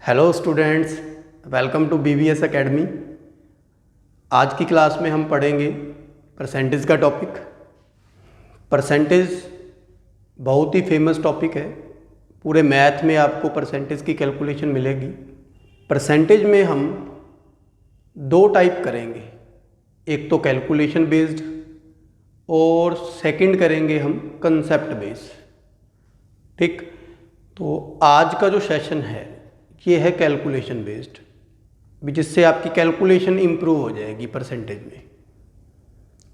Hello students, welcome to BBS academy. आज की class में हम पढ़ेंगे परसेंटेज का टॉपिक। परसेंटेज बहुत ही फेमस टॉपिक है। पूरे मैथ में आपको परसेंटेज की कैलकुलेशन मिलेगी। परसेंटेज में हम दो टाइप करेंगे, एक तो कैलकुलेशन बेस्ड और सेकंड करेंगे हम कंसेप्ट बेस्ड। ठीक, तो आज का जो सेशन है ये है कैलकुलेशन बेस्ड, जिससे आपकी कैलकुलेशन इम्प्रूव हो जाएगी परसेंटेज में।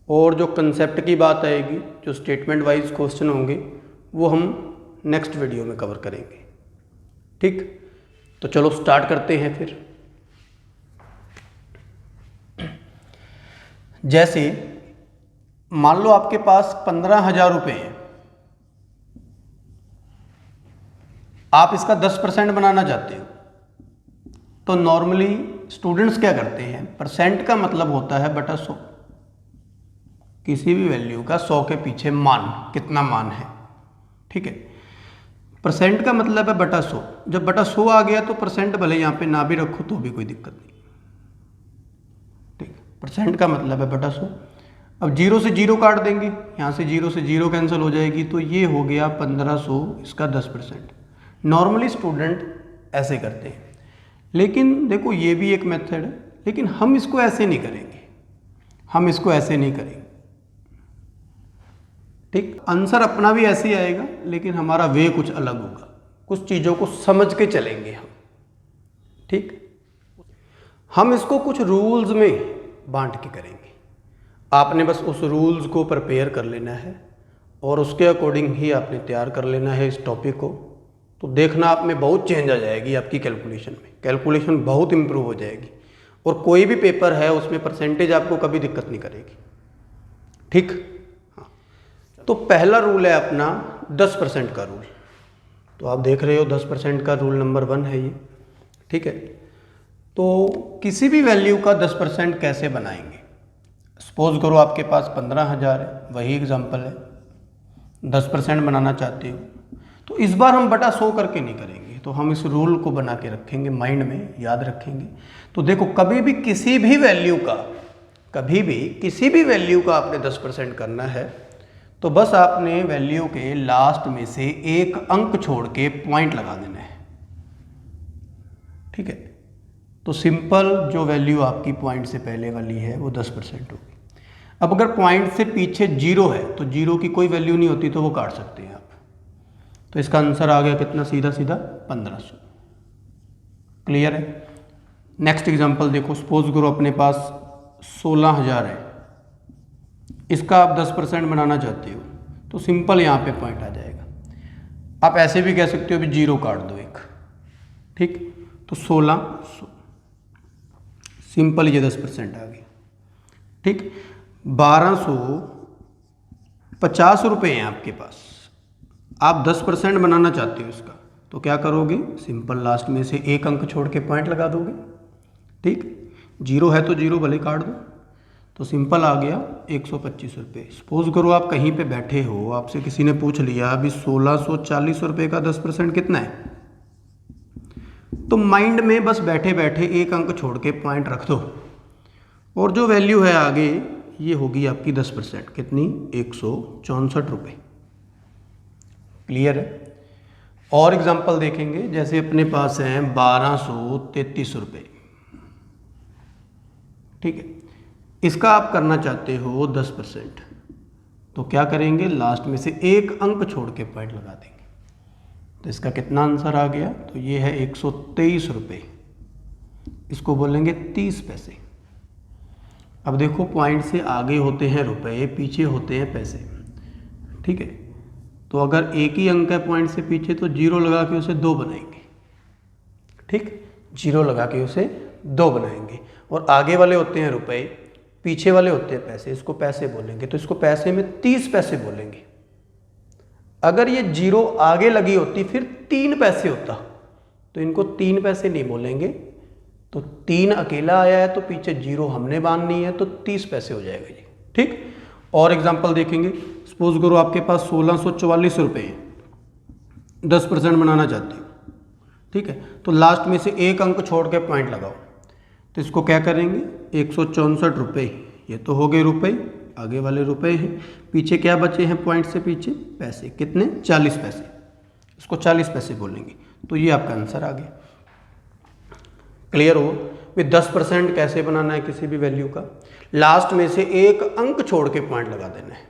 और जो कंसेप्ट की बात आएगी, जो स्टेटमेंट वाइज क्वेश्चन होंगे, वो हम नेक्स्ट वीडियो में कवर करेंगे। ठीक, तो चलो स्टार्ट करते हैं फिर। जैसे मान लो आपके पास 15,000 रुपये हैं, आप इसका 10% बनाना चाहते हो। तो नॉर्मली स्टूडेंट्स क्या करते हैं, परसेंट का मतलब होता है बटा 100। किसी भी वैल्यू का 100 के पीछे मान, कितना मान है। ठीक है, परसेंट का मतलब है बटा 100। जब बटा 100 आ गया तो परसेंट भले यहाँ पे ना भी रखो तो भी कोई दिक्कत नहीं। ठीक, परसेंट का मतलब है बटा 100। अब 0 से 0 काट देंगे, यहाँ से 0 से 0 कैंसिल हो जाएगी, तो ये हो गया 1500, इसका 10%। नॉर्मली स्टूडेंट ऐसे करते हैं, लेकिन देखो ये भी एक मेथड है, लेकिन हम इसको ऐसे नहीं करेंगे। हम इसको ऐसे नहीं करेंगे। ठीक, आंसर अपना भी ऐसे ही आएगा, लेकिन हमारा वे कुछ अलग होगा। कुछ चीज़ों को समझ के चलेंगे हम। ठीक, हम इसको कुछ रूल्स में बांट के करेंगे। आपने बस उस रूल्स को प्रिपेयर कर लेना है और उसके अकॉर्डिंग ही आपने तैयार कर लेना है इस टॉपिक को। तो देखना आप में बहुत चेंज आ जाएगी आपकी कैलकुलेशन में। कैलकुलेशन बहुत इम्प्रूव हो जाएगी और कोई भी पेपर है उसमें परसेंटेज आपको कभी दिक्कत नहीं करेगी। ठीक, हाँ। तो पहला रूल है अपना 10% का रूल। तो आप देख रहे हो 10% का रूल नंबर 1 है ये। ठीक है, तो किसी भी वैल्यू का 10% कैसे बनाएंगे। सपोज करो आपके पास 15,000 है, वही एग्जाम्पल है, 10% बनाना चाहते हो, तो इस बार हम बटा 100 करके नहीं करेंगे। तो हम इस रूल को बना के रखेंगे, माइंड में याद रखेंगे। तो देखो कभी भी किसी भी वैल्यू का आपने 10% करना है, तो बस आपने वैल्यू के लास्ट में से एक अंक छोड़ के पॉइंट लगा देना है। ठीक है, तो सिंपल जो वैल्यू आपकी पॉइंट से पहले वाली है वो 10% होगी। अब अगर पॉइंट से पीछे 0 है तो 0 की कोई वैल्यू नहीं होती, तो वो काट सकते हैं आप। तो इसका आंसर आ गया कितना, सीधा सीधा 1500। क्लियर है। नेक्स्ट एग्जांपल देखो, सपोज करो अपने पास 16,000 है, इसका आप 10% बनाना चाहते हो, तो सिंपल यहाँ पे पॉइंट आ जाएगा। आप ऐसे भी कह सकते हो भी 0 काट दो एक। ठीक, तो 1600, सिंपल ये 10% आ गया। ठीक, 1250 रुपये हैं आपके पास, आप 10% बनाना चाहते हो इसका, तो क्या करोगे, सिंपल लास्ट में से एक अंक छोड़ के पॉइंट लगा दोगे। ठीक, 0 है तो 0 भले काट दो, तो सिंपल आ गया 125 रुपये। सपोज करो आप कहीं पे बैठे हो, आपसे किसी ने पूछ लिया अभी 1640 रुपये का 10% कितना है, तो माइंड में बस बैठे बैठे एक अंक छोड़ के पॉइंट रख दो, और जो वैल्यू है आगे ये होगी आपकी 10%, कितनी, 164 रुपये। क्लियर है। और एग्जांपल देखेंगे, जैसे अपने पास हैं 1233 रुपये। ठीक है, इसका आप करना चाहते हो 10%, तो क्या करेंगे, लास्ट में से एक अंक छोड़ के पॉइंट लगा देंगे। तो इसका कितना आंसर आ गया, तो ये है 123 रुपये। इसको बोलेंगे 30 पैसे। अब देखो पॉइंट से आगे होते हैं रुपए, पीछे होते हैं पैसे। ठीक है, तो अगर एक ही अंक है पॉइंट से पीछे, तो 0 लगा के उसे 2 बनाएंगे। ठीक, 0 लगा के उसे 2 बनाएंगे। और आगे वाले होते हैं रुपए, पीछे वाले होते हैं पैसे, इसको पैसे बोलेंगे, तो इसको पैसे में 30 पैसे बोलेंगे। अगर ये 0 आगे लगी होती फिर 3 पैसे होता, तो इनको 3 पैसे नहीं बोलेंगे। तो 3 अकेला आया है तो पीछे 0 हमने बांधनी है, तो 30 पैसे हो जाएगा जी। ठीक, और एग्जांपल देखेंगे, सपोज करो आपके पास 1644 रुपये हैं, 10% बनाना चाहते हो, ठीक है। तो लास्ट में से एक अंक छोड़ के पॉइंट लगाओ, तो इसको क्या करेंगे 164 रुपये, ये तो हो गए रुपये, आगे वाले रुपए हैं, पीछे क्या बचे हैं पॉइंट से पीछे पैसे, कितने 40 पैसे, इसको 40 पैसे बोलेंगे। तो ये आपका आंसर आ गया। क्लियर हो? फिर 10% कैसे बनाना है किसी भी वैल्यू का, लास्ट में से एक अंक छोड़ के पॉइंट लगा देना है,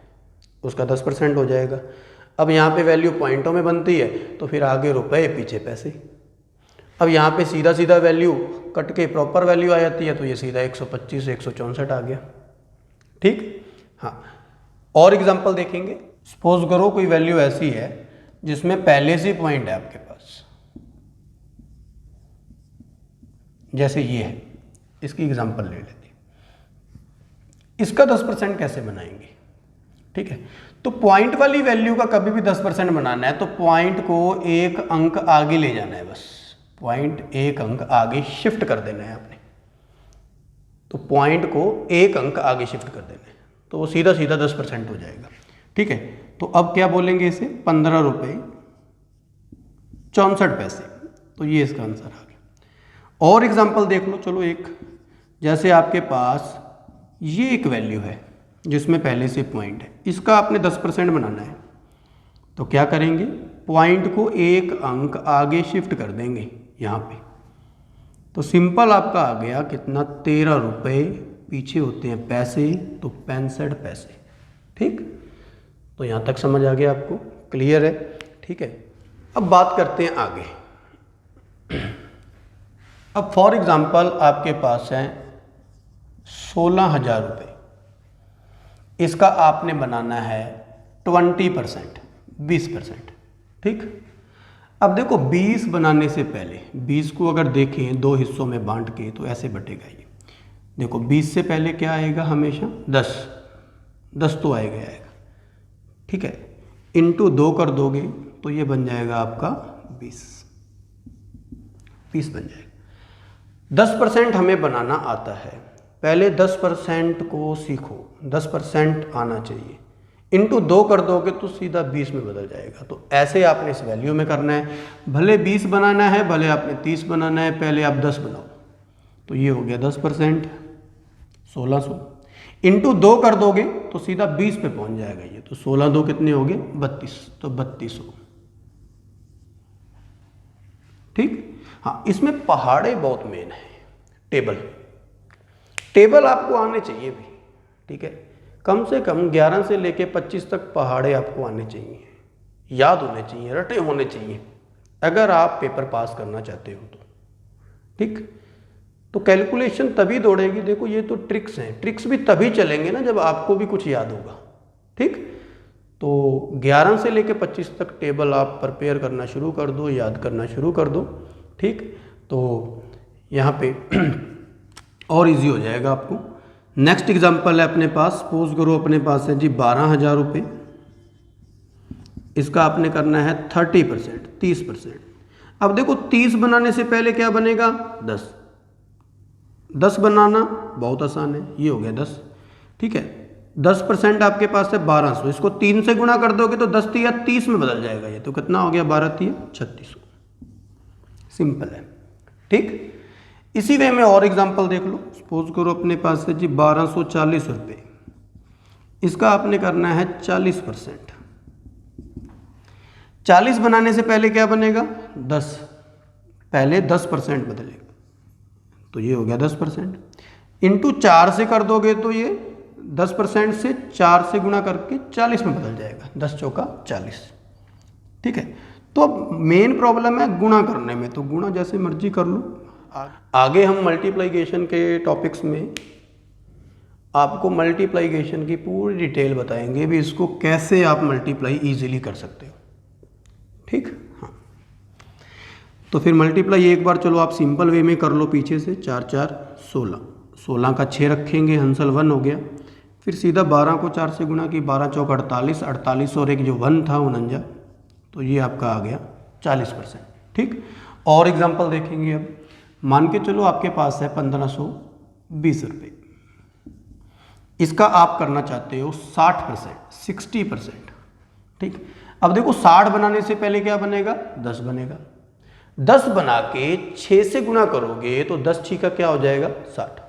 उसका 10% हो जाएगा। अब यहाँ पे वैल्यू पॉइंटों में बनती है तो फिर आगे रुपए पीछे पैसे। अब यहाँ पे सीधा सीधा वैल्यू कट के प्रॉपर वैल्यू आ जाती है, तो ये सीधा 125 से 164 आ गया। ठीक, हाँ। और एग्जांपल देखेंगे। सपोज करो कोई वैल्यू ऐसी है जिसमें पहले से पॉइंट है आपके पास, जैसे ये है, इसकी एग्जांपल ले लेते हैं। इसका 10% कैसे बनाएंगे? ठीक है, तो पॉइंट वाली वैल्यू का कभी भी 10% बनाना है तो पॉइंट को एक अंक आगे ले जाना है, बस पॉइंट एक अंक आगे शिफ्ट कर देना है आपने। तो पॉइंट को एक अंक आगे शिफ्ट कर देना है तो वो सीधा सीधा 10% हो जाएगा। ठीक है, तो अब क्या बोलेंगे इसे 15 रुपये 64 पैसे, तो ये इसका आंसर आ गया। और एग्जांपल देख लो, चलो एक, जैसे आपके पास ये एक वैल्यू है जिसमें पहले से पॉइंट है, इसका आपने 10% बनाना है तो क्या करेंगे, पॉइंट को एक अंक आगे शिफ्ट कर देंगे यहाँ पे। तो सिंपल आपका आ गया कितना 13 रुपये, पीछे होते हैं पैसे तो 65 पैसे। ठीक, तो यहाँ तक समझ आ गया आपको, क्लियर है? ठीक है, अब बात करते हैं आगे। अब फॉर एग्जांपल आपके पास है 16,000 रुपये, इसका आपने बनाना है 20%, 20%। ठीक, अब देखो 20 बनाने से पहले 20 को अगर देखें दो हिस्सों में बांट के तो ऐसे बटेगा ये। देखो 20 से पहले क्या आएगा हमेशा 10, 10 तो आएगा। ठीक है, इंटू 2 कर दोगे तो ये बन जाएगा आपका 20 बन जाएगा। 10% हमें बनाना आता है, पहले 10% को सीखो, 10% आना चाहिए। इंटू 2 कर दोगे तो सीधा 20 में बदल जाएगा। तो ऐसे आपने इस वैल्यू में करना है, भले 20 बनाना है भले आपने 30 बनाना है, पहले आप 10 बनाओ। तो ये हो गया 10%, 1600। इंटू 2 कर दोगे तो सीधा 20 पे पहुंच जाएगा ये। तो 16 2 कितने हो गए 32, तो 3200। ठीक, हाँ, इसमें पहाड़े बहुत मेन है। टेबल आपको आने चाहिए भी। ठीक है, कम से कम 11 से लेके 25 तक पहाड़े आपको आने चाहिए, याद होने चाहिए, रटे होने चाहिए, अगर आप पेपर पास करना चाहते हो तो। ठीक, तो कैलकुलेशन तभी दौड़ेगी। देखो ये तो ट्रिक्स हैं, ट्रिक्स भी तभी चलेंगे ना जब आपको भी कुछ याद होगा। ठीक, तो 11 से लेके 25 तक टेबल आप प्रिपेयर करना शुरू कर दो, याद करना शुरू कर दो। ठीक, तो यहाँ पे और इजी हो जाएगा आपको। नेक्स्ट एग्जांपल है अपने पास, सपोज करो अपने पास है जी 12,000 रुपये, इसका आपने करना है 30%, 30%। अब देखो 30 बनाने से पहले क्या बनेगा 10 बनाना बहुत आसान है, ये हो गया 10। ठीक है, 10% आपके पास है 1200, इसको 3 से गुणा कर दोगे तो 10 या 30 में बदल जाएगा ये। तो कितना हो गया 12 3600, सिंपल है। ठीक, इसी वे में और एग्जांपल देख लो। सपोज करो अपने पास है जी 1240 रुपये, इसका आपने करना है 40%। 40 बनाने से पहले क्या बनेगा 10, पहले 10% बदलेगा तो ये हो गया 10%। इंटू 4 से कर दोगे तो ये 10% से 4 से गुणा करके 40 में बदल जाएगा, 10 चौका 40। ठीक है, तो अब मेन प्रॉब्लम है गुणा करने में, तो गुणा जैसे मर्जी कर लो। आगे हम मल्टीप्लिकेशन के टॉपिक्स में आपको मल्टीप्लिकेशन की पूरी डिटेल बताएंगे भी, इसको कैसे आप मल्टीप्लाई इजीली कर सकते हो। ठीक, हाँ, तो फिर मल्टीप्लाई एक बार चलो आप सिंपल वे में कर लो, पीछे से 4 4 16, 16 का 6 रखेंगे, हंसल 1 हो गया। फिर सीधा 12 को 4 से गुणा की, 12 चौक 48, 48 और एक जो 1 था 49, तो ये आपका आ गया 40%। ठीक, और एग्जांपल देखेंगे। अब मान के चलो आपके पास है 1520 रुपये, इसका आप करना चाहते हो 60%, 60%। ठीक, अब देखो 60 बनाने से पहले क्या बनेगा 10 बनेगा, 10 बना के 6 से गुणा करोगे तो 10 6 का क्या हो जाएगा 60।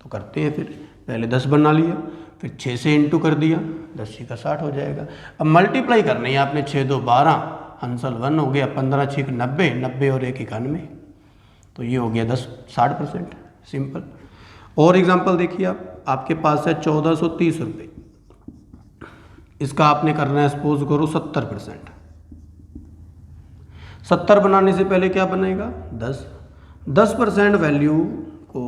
तो करते हैं फिर, पहले 10 बना लिया, फिर 6 से इंटू कर दिया, 10 6 का 60 हो जाएगा। अब मल्टीप्लाई करनी है आपने, 6 2 12, आंसर 1 हो गया, 15 6 90, 90 और 1 91, तो ये हो गया 60%। सिंपल। और एग्जांपल देखिए आप, आपके पास है 1430 रुपये, इसका आपने करना है सपोज करो 70%। 70 बनाने से पहले क्या बनेगा 10% वैल्यू को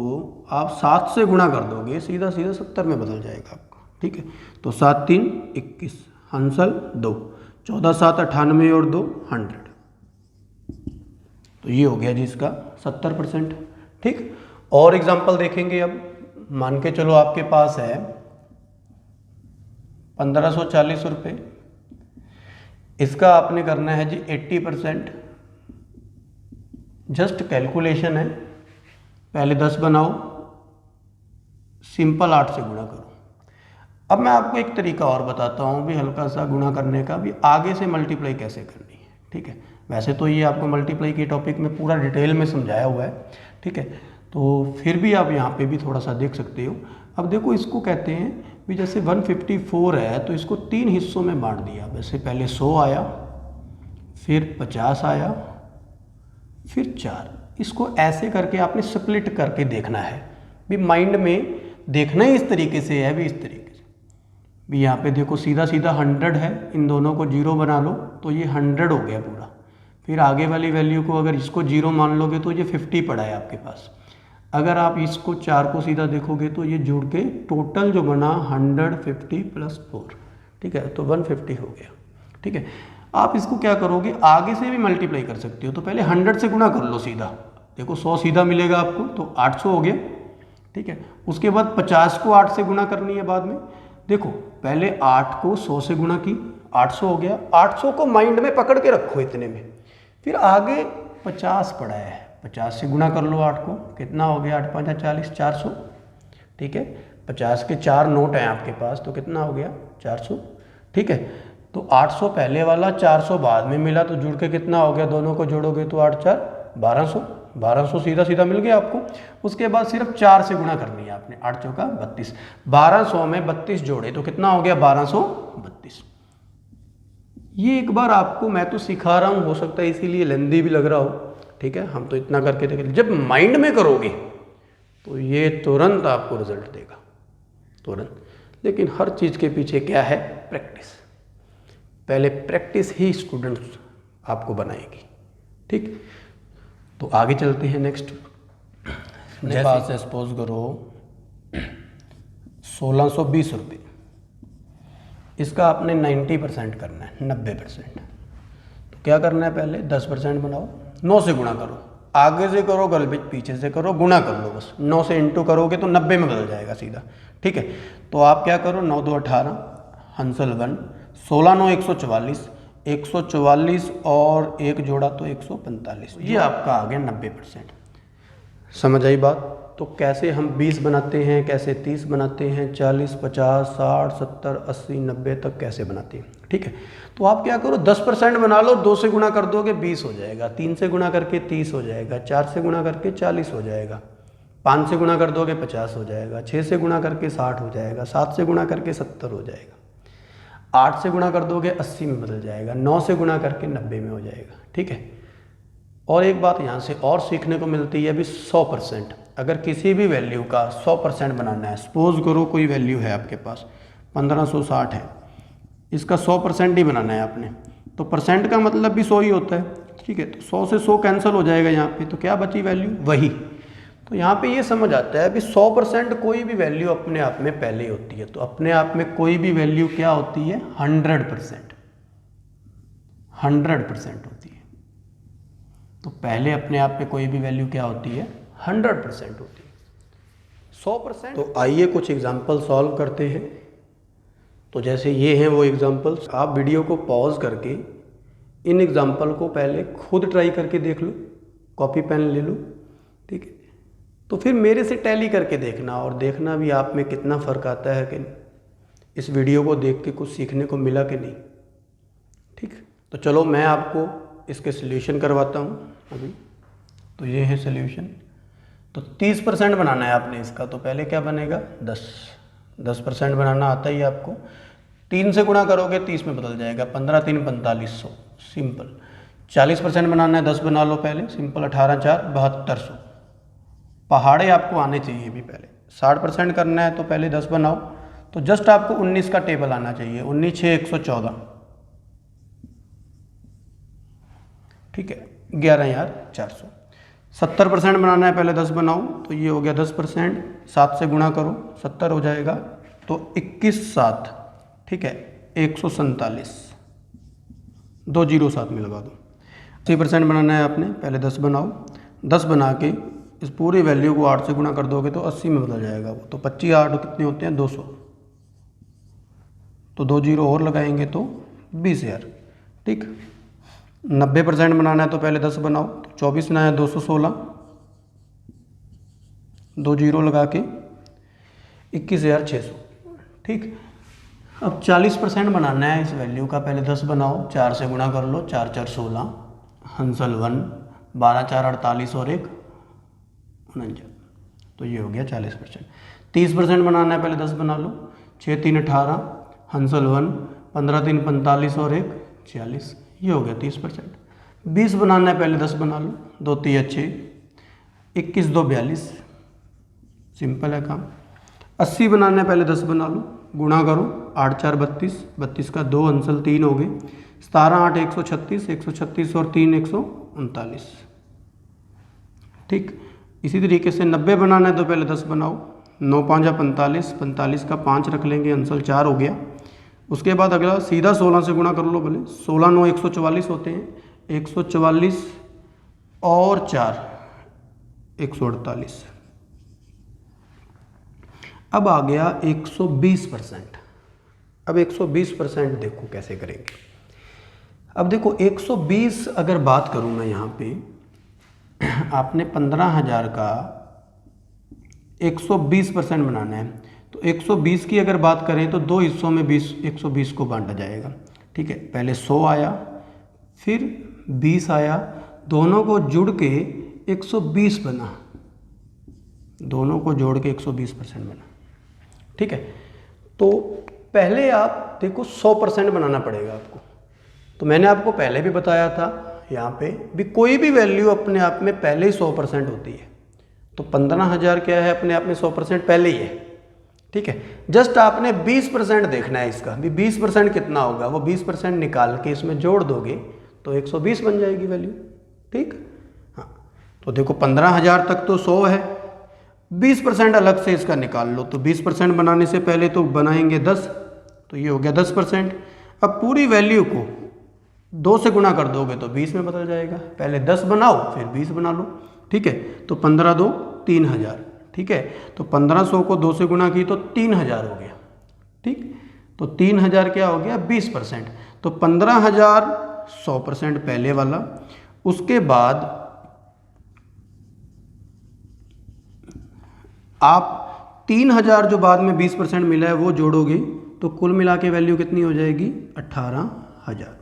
आप 7 से गुणा कर दोगे, सीधा सीधा 70 में बदल जाएगा आपका। ठीक है, तो 7 3 21, आंसर 2, 14 7 98 और 2 100, तो ये हो गया जी इसका 70%। ठीक, और एग्जांपल देखेंगे। अब मान के चलो आपके पास है 1540 रुपये, इसका आपने करना है जी 80%। जस्ट कैलकुलेशन है, पहले 10 बनाओ, सिंपल 8 से गुणा करो। अब मैं आपको एक तरीका और बताता हूँ भी हल्का सा गुणा करने का, भी आगे से मल्टीप्लाई कैसे करनी है। ठीक है, वैसे तो ये आपको मल्टीप्लाई के टॉपिक में पूरा डिटेल में समझाया हुआ है। ठीक है, तो फिर भी आप यहाँ पे भी थोड़ा सा देख सकते हो। अब देखो, इसको कहते हैं भी जैसे 154 है तो इसको 3 हिस्सों में बांट दिया। वैसे पहले 100 आया, फिर 50 आया, फिर 4। इसको ऐसे करके आपने स्प्लिट करके देखना है भी, माइंड में देखना ही इस तरीके से है भी, इस तरीके से भी। यहाँ पे देखो सीधा सीधा 100 है, इन दोनों को 0 बना लो तो ये 100 हो गया पूरा। फिर आगे वाली वैल्यू को अगर इसको 0 मान लोगे तो ये 50 पड़ा है आपके पास। अगर आप इसको 4 को सीधा देखोगे तो ये जुड़ के टोटल जो बना 150 + 4। ठीक है, तो 150 हो गया। ठीक है, आप इसको क्या करोगे, आगे से भी मल्टीप्लाई कर सकते हो। तो पहले 100 से गुणा कर लो सीधा, देखो 100 सीधा मिलेगा आपको, तो 800 हो गया। ठीक है, उसके बाद 50 को 8 से गुणा करनी है बाद में। देखो पहले 8 को 100 से गुणा की, 800 हो गया। 800 को माइंड में पकड़ के रखो इतने में। फिर आगे 50 पड़ा है, 50 से गुणा कर लो 8 को, कितना हो गया 8 5 40, 400। ठीक है, 50 के 4 नोट हैं आपके पास, तो कितना हो गया 400। ठीक है, तो 800 पहले वाला, 400 बाद में मिला, तो जुड़ के कितना हो गया, दोनों को जोड़ोगे तो 8 4 1200। 1200 सीधा सीधा मिल गया आपको। उसके बाद सिर्फ 4 से गुणा करनी है आपने, 8 चौका 32। 1200 में 32 जोड़े तो कितना हो गया 1232। ये एक बार आपको मैं तो सिखा रहा हूँ, हो सकता है इसीलिए लेंदी भी लग रहा हो। ठीक है, हम तो इतना करके देखें, जब माइंड में करोगे तो ये तुरंत आपको रिजल्ट देगा, तुरंत। लेकिन हर चीज़ के पीछे क्या है, प्रैक्टिस। पहले प्रैक्टिस ही स्टूडेंट्स आपको बनाएगी। ठीक, तो आगे चलते हैं नेक्स्ट। मेरे पास है सपोज करो 1620 रुपये, इसका आपने 90% करना है, 90%। तो क्या करना है, पहले 10% बनाओ, 9 से गुणा करो, आगे से करो गलबेज, पीछे से करो, गुणा कर लो बस। 9 से इंटू करोगे तो 90 में बदल जाएगा सीधा। ठीक है, तो आप क्या करो, 9 2 18, हंसल 1, 16 9 144, 144 और 1 जोड़ा तो 145। ये आपका आ गया 90%। समझ आई बात? तो कैसे हम 20 बनाते हैं, कैसे 30 बनाते हैं, 40 50 60 70 80 90 तक कैसे बनाते हैं। ठीक है, तो आप क्या करो, 10% बना लो, 2 से गुणा कर दोगे 20 हो जाएगा, 3 से गुणा करके 30 हो जाएगा, 4 से गुणा करके 40 हो जाएगा, 5 से गुणा कर दोगे 50 हो जाएगा, 6 से गुणा करके 60 हो जाएगा, 7 से गुणा करके 70 हो जाएगा, 8 से गुणा कर दोगे 80 में बदल जाएगा, 9 से गुणा करके 90 में हो जाएगा। ठीक है, और एक बात यहाँ से और सीखने को मिलती है अभी 100%। अगर किसी भी वैल्यू का 100% बनाना है, सपोज करो कोई वैल्यू है आपके पास 1560 है, इसका 100% ही बनाना है आपने, तो परसेंट का मतलब भी 100 ही होता है। ठीक है, तो 100 से 100 कैंसिल हो जाएगा यहाँ पे, तो क्या बची वैल्यू, वही। तो यहाँ पे ये समझ आता है कि 100% कोई भी वैल्यू अपने आप में पहले ही होती है। तो अपने आप में कोई भी वैल्यू क्या होती है, 100%, 100% होती है। तो पहले अपने आप में कोई भी वैल्यू क्या होती है, 100% होती है, 100%। तो आइए कुछ एग्जाम्पल सॉल्व करते हैं। तो जैसे ये हैं वो एग्जाम्पल्स, आप वीडियो को पॉज करके इन एग्जाम्पल को पहले खुद ट्राई करके देख लो, कॉपी पेन ले लो। ठीक है, तो फिर मेरे से टैली करके देखना और देखना भी आप में कितना फ़र्क आता है कि नहीं, इस वीडियो को देख के कुछ सीखने को मिला कि नहीं। ठीक, तो चलो मैं आपको इसके सॉल्यूशन करवाता हूँ अभी। तो ये है सोल्यूशन। तो 30% बनाना है आपने इसका, तो पहले क्या बनेगा 10% बनाना आता ही है आपको। 3 से गुणा करोगे 30 में बदल जाएगा, 15 3 4500 सिंपल। 40% बनाना है 10 बना लो पहले सिंपल, 18 4 7200। पहाड़े आपको आने चाहिए भी पहले। 60% करना है तो पहले 10 बनाओ, तो जस्ट आपको 19 का टेबल आना चाहिए, 19 6 114, ठीक है 11 यार 400। 70% बनाना है पहले 10 बनाओ, तो ये हो गया 10%, 7 से गुणा करो 70 हो जाएगा, तो 21 7, ठीक है 147, 2 0 7 में लगा दो। 80% बनाना है आपने पहले 10 बनाओ, 10 बना के इस पूरी वैल्यू को 8 से गुणा कर दोगे तो 80 में बदल जाएगा वो, तो 25 8 कितने होते हैं 200, तो 2 0 और लगाएंगे तो 20,000, ठीक। 90% बनाना है तो पहले 10 बनाओ, तो 24 बनाया 216, 2 0 लगा के 21,600, ठीक। अब 40% बनाना है इस वैल्यू का, पहले 10 बनाओ, 4 से गुणा कर लो, 4 4 16, हंसल 1, 12 4 48 और 1 49, तो ये हो गया 40%। 30% बनाना है पहले 10 बना लो, 6 3 18, हंसल 1, 15 3 45 और 1 46, ये हो गया 30%। 20 बनाना है पहले 10 बना लो, 2 3 6, 21 2 42, सिंपल है काम। 80 बनाना है पहले 10 बना लो, गुणा करो 8 4 32, 32 का 2 हंसल 3 हो गए, 17 8 136, 136 और 3 139, ठीक। इसी तरीके से 90 बनाना है तो पहले 10 बनाओ, 9 5 45, 45 का 5 रख लेंगे, हंसल 4 हो गया। उसके बाद अगला सीधा 16 से गुणा कर लो, भले 16 9 144 होते हैं, 144 और 4 148। अब आ गया 120%। अब 120% देखो कैसे करेंगे। अब देखो 120 अगर बात करूं मैं यहाँ पे, आपने 15,000 का 120% बनाना है, तो 120 की अगर बात करें तो 2 हिस्सों में 120 को बांटा जाएगा, ठीक है। पहले 100 आया, फिर 20 आया, दोनों को जुड़ के 120 बना, दोनों को जोड़ के 120% बना, ठीक है। तो पहले आप देखो 100% बनाना पड़ेगा आपको। तो मैंने आपको पहले भी बताया था, यहाँ पे भी कोई भी वैल्यू अपने आप में पहले ही 100% होती है। तो 15,000 क्या है अपने आप में 100% पहले ही है, ठीक है। जस्ट आपने 20% देखना है इसका, भी 20% कितना होगा, वो 20% निकाल के इसमें जोड़ दोगे तो 120 बन जाएगी वैल्यू, ठीक। हाँ, तो देखो 15,000 तक तो 100 है, 20% अलग से इसका निकाल लो, तो 20% बनाने से पहले तो बनाएंगे 10, तो ये हो गया 10%। अब पूरी वैल्यू को 2 से गुणा कर दोगे तो 20 में बदल जाएगा, पहले 10 बनाओ फिर 20 बना लो, ठीक है। तो 15 2 3,000, ठीक है। तो 1500 को 2 से गुणा की तो 3,000 हो गया, ठीक। तो 3,000 क्या हो गया 20%। तो 15,000 100% पहले वाला, उसके बाद आप 3,000 जो बाद में 20% मिला है वो जोड़ोगे तो कुल मिला के वैल्यू कितनी हो जाएगी 18,000,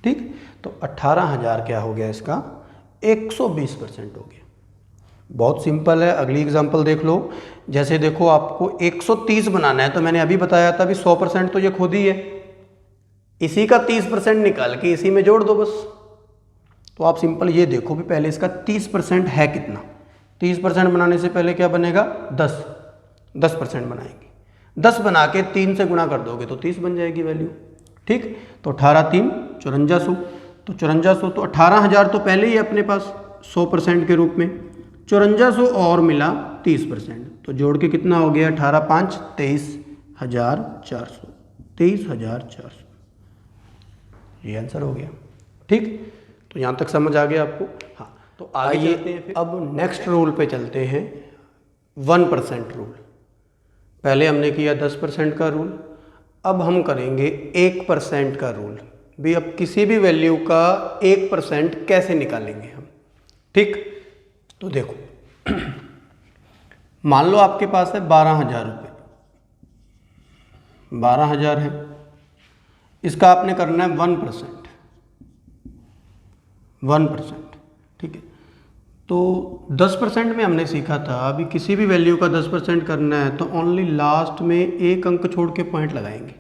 ठीक। तो 18,000 क्या हो गया इसका 120% हो गया। बहुत सिंपल है। अगली एग्जांपल देख लो, जैसे देखो आपको 130 बनाना है, तो मैंने अभी बताया था भी 100% तो ये खुद ही है, इसी का 30% निकाल के इसी में जोड़ दो बस। तो आप सिंपल ये देखो भी पहले इसका 30% है कितना। 30% बनाने से पहले क्या बनेगा 10% बनाएंगे, 10 बना के 3 से गुणा कर दोगे तो 30 बन जाएगी वैल्यू, ठीक। तो 18 3 5400, तो 5400 तो 18,000 तो पहले ही अपने पास 100% के रूप में, 5400 और मिला 30%, तो जोड़ के कितना हो गया 18 5 23,400, 23,400, ये आंसर हो गया, ठीक। तो यहाँ तक समझ आ गया आपको। हाँ, तो आइए अब नेक्स्ट रूल पे चलते हैं, 1% रूल। पहले हमने किया 10% का रूल, अब हम करेंगे 1% का रूल। भी अब किसी भी वैल्यू का 1% कैसे निकालेंगे हम, ठीक। तो देखो मान लो आपके पास है 12,000 रुपये, 12,000 है, इसका आपने करना है 1%, ठीक है। तो 10% में हमने सीखा था, अभी किसी भी वैल्यू का 10% करना है तो ओनली लास्ट में एक अंक छोड़ के पॉइंट लगाएंगे।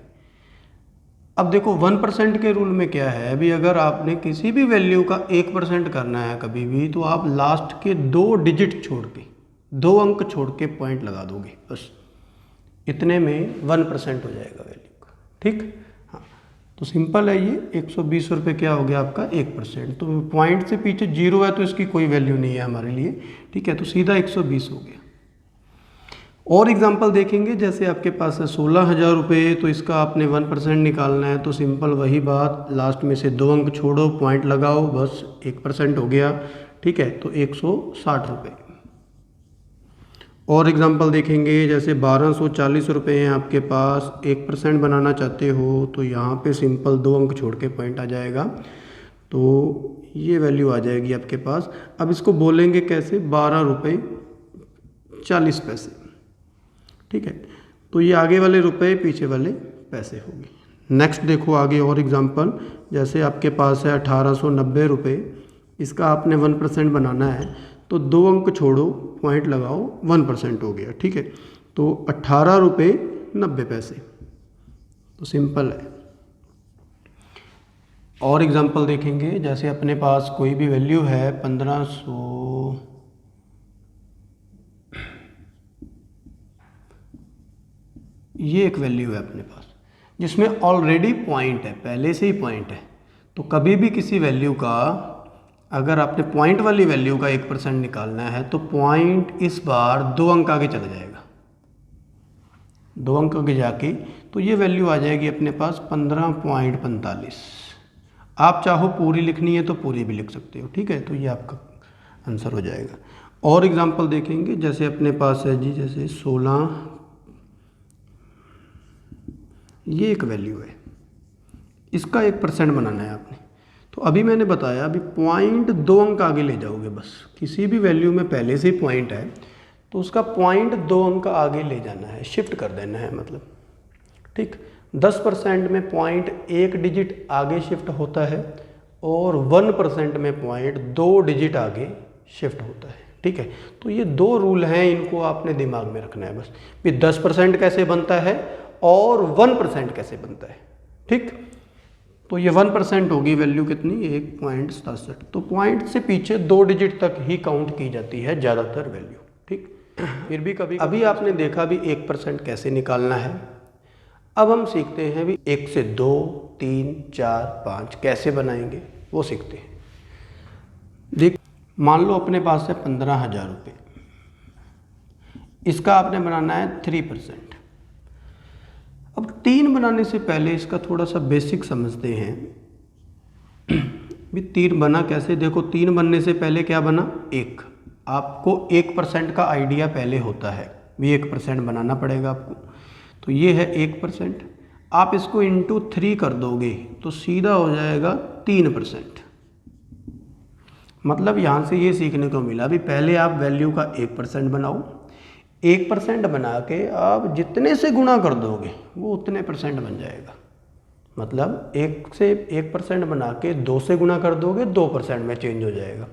अब देखो 1% के रूल में क्या है, अभी अगर आपने किसी भी वैल्यू का 1% करना है कभी भी, तो आप लास्ट के 2 डिजिट छोड़ के 2 अंक छोड़ के पॉइंट लगा दोगे, बस इतने में 1% हो जाएगा वैल्यू का। ठीक, हाँ, तो सिंपल है ये। 120 रुपये क्या हो गया आपका 1%। तो पॉइंट से पीछे 0 है तो इसकी कोई वैल्यू नहीं है हमारे लिए। ठीक है, तो सीधा 120 हो गया। और एग्जांपल देखेंगे, जैसे आपके पास है 16,000 रुपये, तो इसका आपने 1% निकालना है, तो सिंपल वही बात, लास्ट में से 2 अंक छोड़ो, पॉइंट लगाओ, बस 1% हो गया। ठीक है, तो 160 रुपये। और एग्जांपल देखेंगे, जैसे 1240 रुपये हैं आपके पास, 1% बनाना चाहते हो तो यहाँ पे सिंपल 2 अंक छोड़ के पॉइंट आ जाएगा, तो ये वैल्यू आ जाएगी आपके पास। अब इसको बोलेंगे कैसे, 12 रुपये 40 पैसे। ठीक है, तो ये आगे वाले रुपए पीछे वाले पैसे होंगे। नेक्स्ट देखो आगे और एग्जांपल, जैसे आपके पास है 1890 रुपये, इसका आपने 1% बनाना है, तो 2 अंक छोड़ो, पॉइंट लगाओ, 1% हो गया। ठीक है, तो 18 रुपये 90 पैसे, तो सिंपल है। और एग्जांपल देखेंगे, जैसे अपने पास कोई भी वैल्यू है 1500, ये एक वैल्यू है अपने पास जिसमें ऑलरेडी पॉइंट है, पहले से ही पॉइंट है। तो कभी भी किसी वैल्यू का, अगर आपने पॉइंट वाली वैल्यू का 1% निकालना है तो पॉइंट इस बार 2 अंक आगे चला जाएगा, 2 अंक आगे जाके, तो ये वैल्यू आ जाएगी अपने पास 15.45। आप चाहो पूरी लिखनी है तो पूरी भी लिख सकते हो। ठीक है, तो ये आपका आंसर हो जाएगा। और एग्जांपल देखेंगे, जैसे अपने पास है जी, जैसे 16, ये एक वैल्यू है, इसका 1% बनाना है आपने। तो अभी मैंने बताया, अभी पॉइंट 2 अंक आगे ले जाओगे, बस किसी भी वैल्यू में पहले से ही पॉइंट है तो उसका पॉइंट 2 अंक आगे ले जाना है, शिफ्ट कर देना है मतलब। ठीक, 10% में पॉइंट 1 डिजिट आगे शिफ्ट होता है और 1% में पॉइंट 2 डिजिट आगे शिफ्ट होता है। ठीक है, तो ये 2 रूल हैं, इनको आपने दिमाग में रखना है बस, भी 10% कैसे बनता है और 1% कैसे बनता है। ठीक, तो ये 1% होगी वैल्यू कितनी, 1.67। तो पॉइंट से पीछे 2 डिजिट तक ही काउंट की जाती है ज़्यादातर वैल्यू। ठीक, फिर भी कभी, अभी आपने देखा भी 1% कैसे निकालना है। अब हम सीखते हैं भी 1 से 2, 3, 4, 5 कैसे बनाएंगे, वो सीखते हैं। देख, मान लो अपने पास है 15,000 रुपये, इसका आपने बनाना है 3%। अब 3 बनाने से पहले इसका थोड़ा सा बेसिक समझते हैं भी 3 बना कैसे। देखो, 3 बनने से पहले क्या बना, 1। आपको 1% का आइडिया पहले होता है, भी 1% बनाना पड़ेगा आपको। तो ये है 1%, आप इसको इंटू 3 कर दोगे तो सीधा हो जाएगा 3%। मतलब यहाँ से ये सीखने को मिला भी पहले आप वैल्यू का 1% बनाओ, 1% बना के आप जितने से गुणा कर दोगे वो उतने % बन जाएगा। मतलब 1 से 1% बना के 2 से गुणा कर दोगे 2% में चेंज हो जाएगा।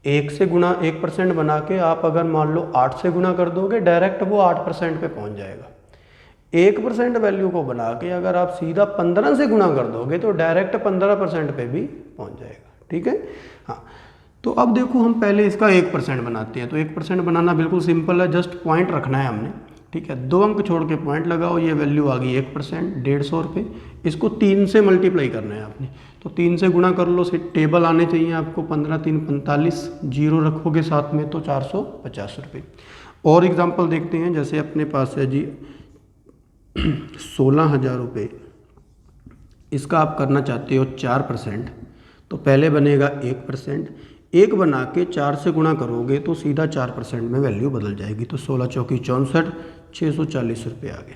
1 से गुणा 1% बना के आप अगर मान लो 8 से गुणा कर दोगे, डायरेक्ट वो 8% पे पहुंच जाएगा। 1% वैल्यू को बना के अगर आप सीधा 15 से गुणा कर दोगे तो डायरेक्ट 15% पे भी पहुंच जाएगा। ठीक है, हाँ। तो अब देखो, हम पहले इसका 1% बनाते हैं। तो 1% बनाना बिल्कुल सिंपल है, जस्ट पॉइंट रखना है हमने। ठीक है, 2 अंक छोड़ के पॉइंट लगाओ, ये वैल्यू आ गई 1%, 150 रुपये। इसको 3 से मल्टीप्लाई करना है आपने, तो 3 से गुणा कर लो, टेबल आने चाहिए आपको। 15 3 45, 0 रखोगे साथ में तो 450 रुपये। और एग्जाम्पल देखते हैं, जैसे अपने पास है जी 16,000 रुपये, इसका आप करना चाहते हो 4%। तो पहले बनेगा 1%, 1 बना के 4 से गुणा करोगे तो सीधा 4% में वैल्यू बदल जाएगी। तो 16 चौकी 64, 640 रुपये आ गए।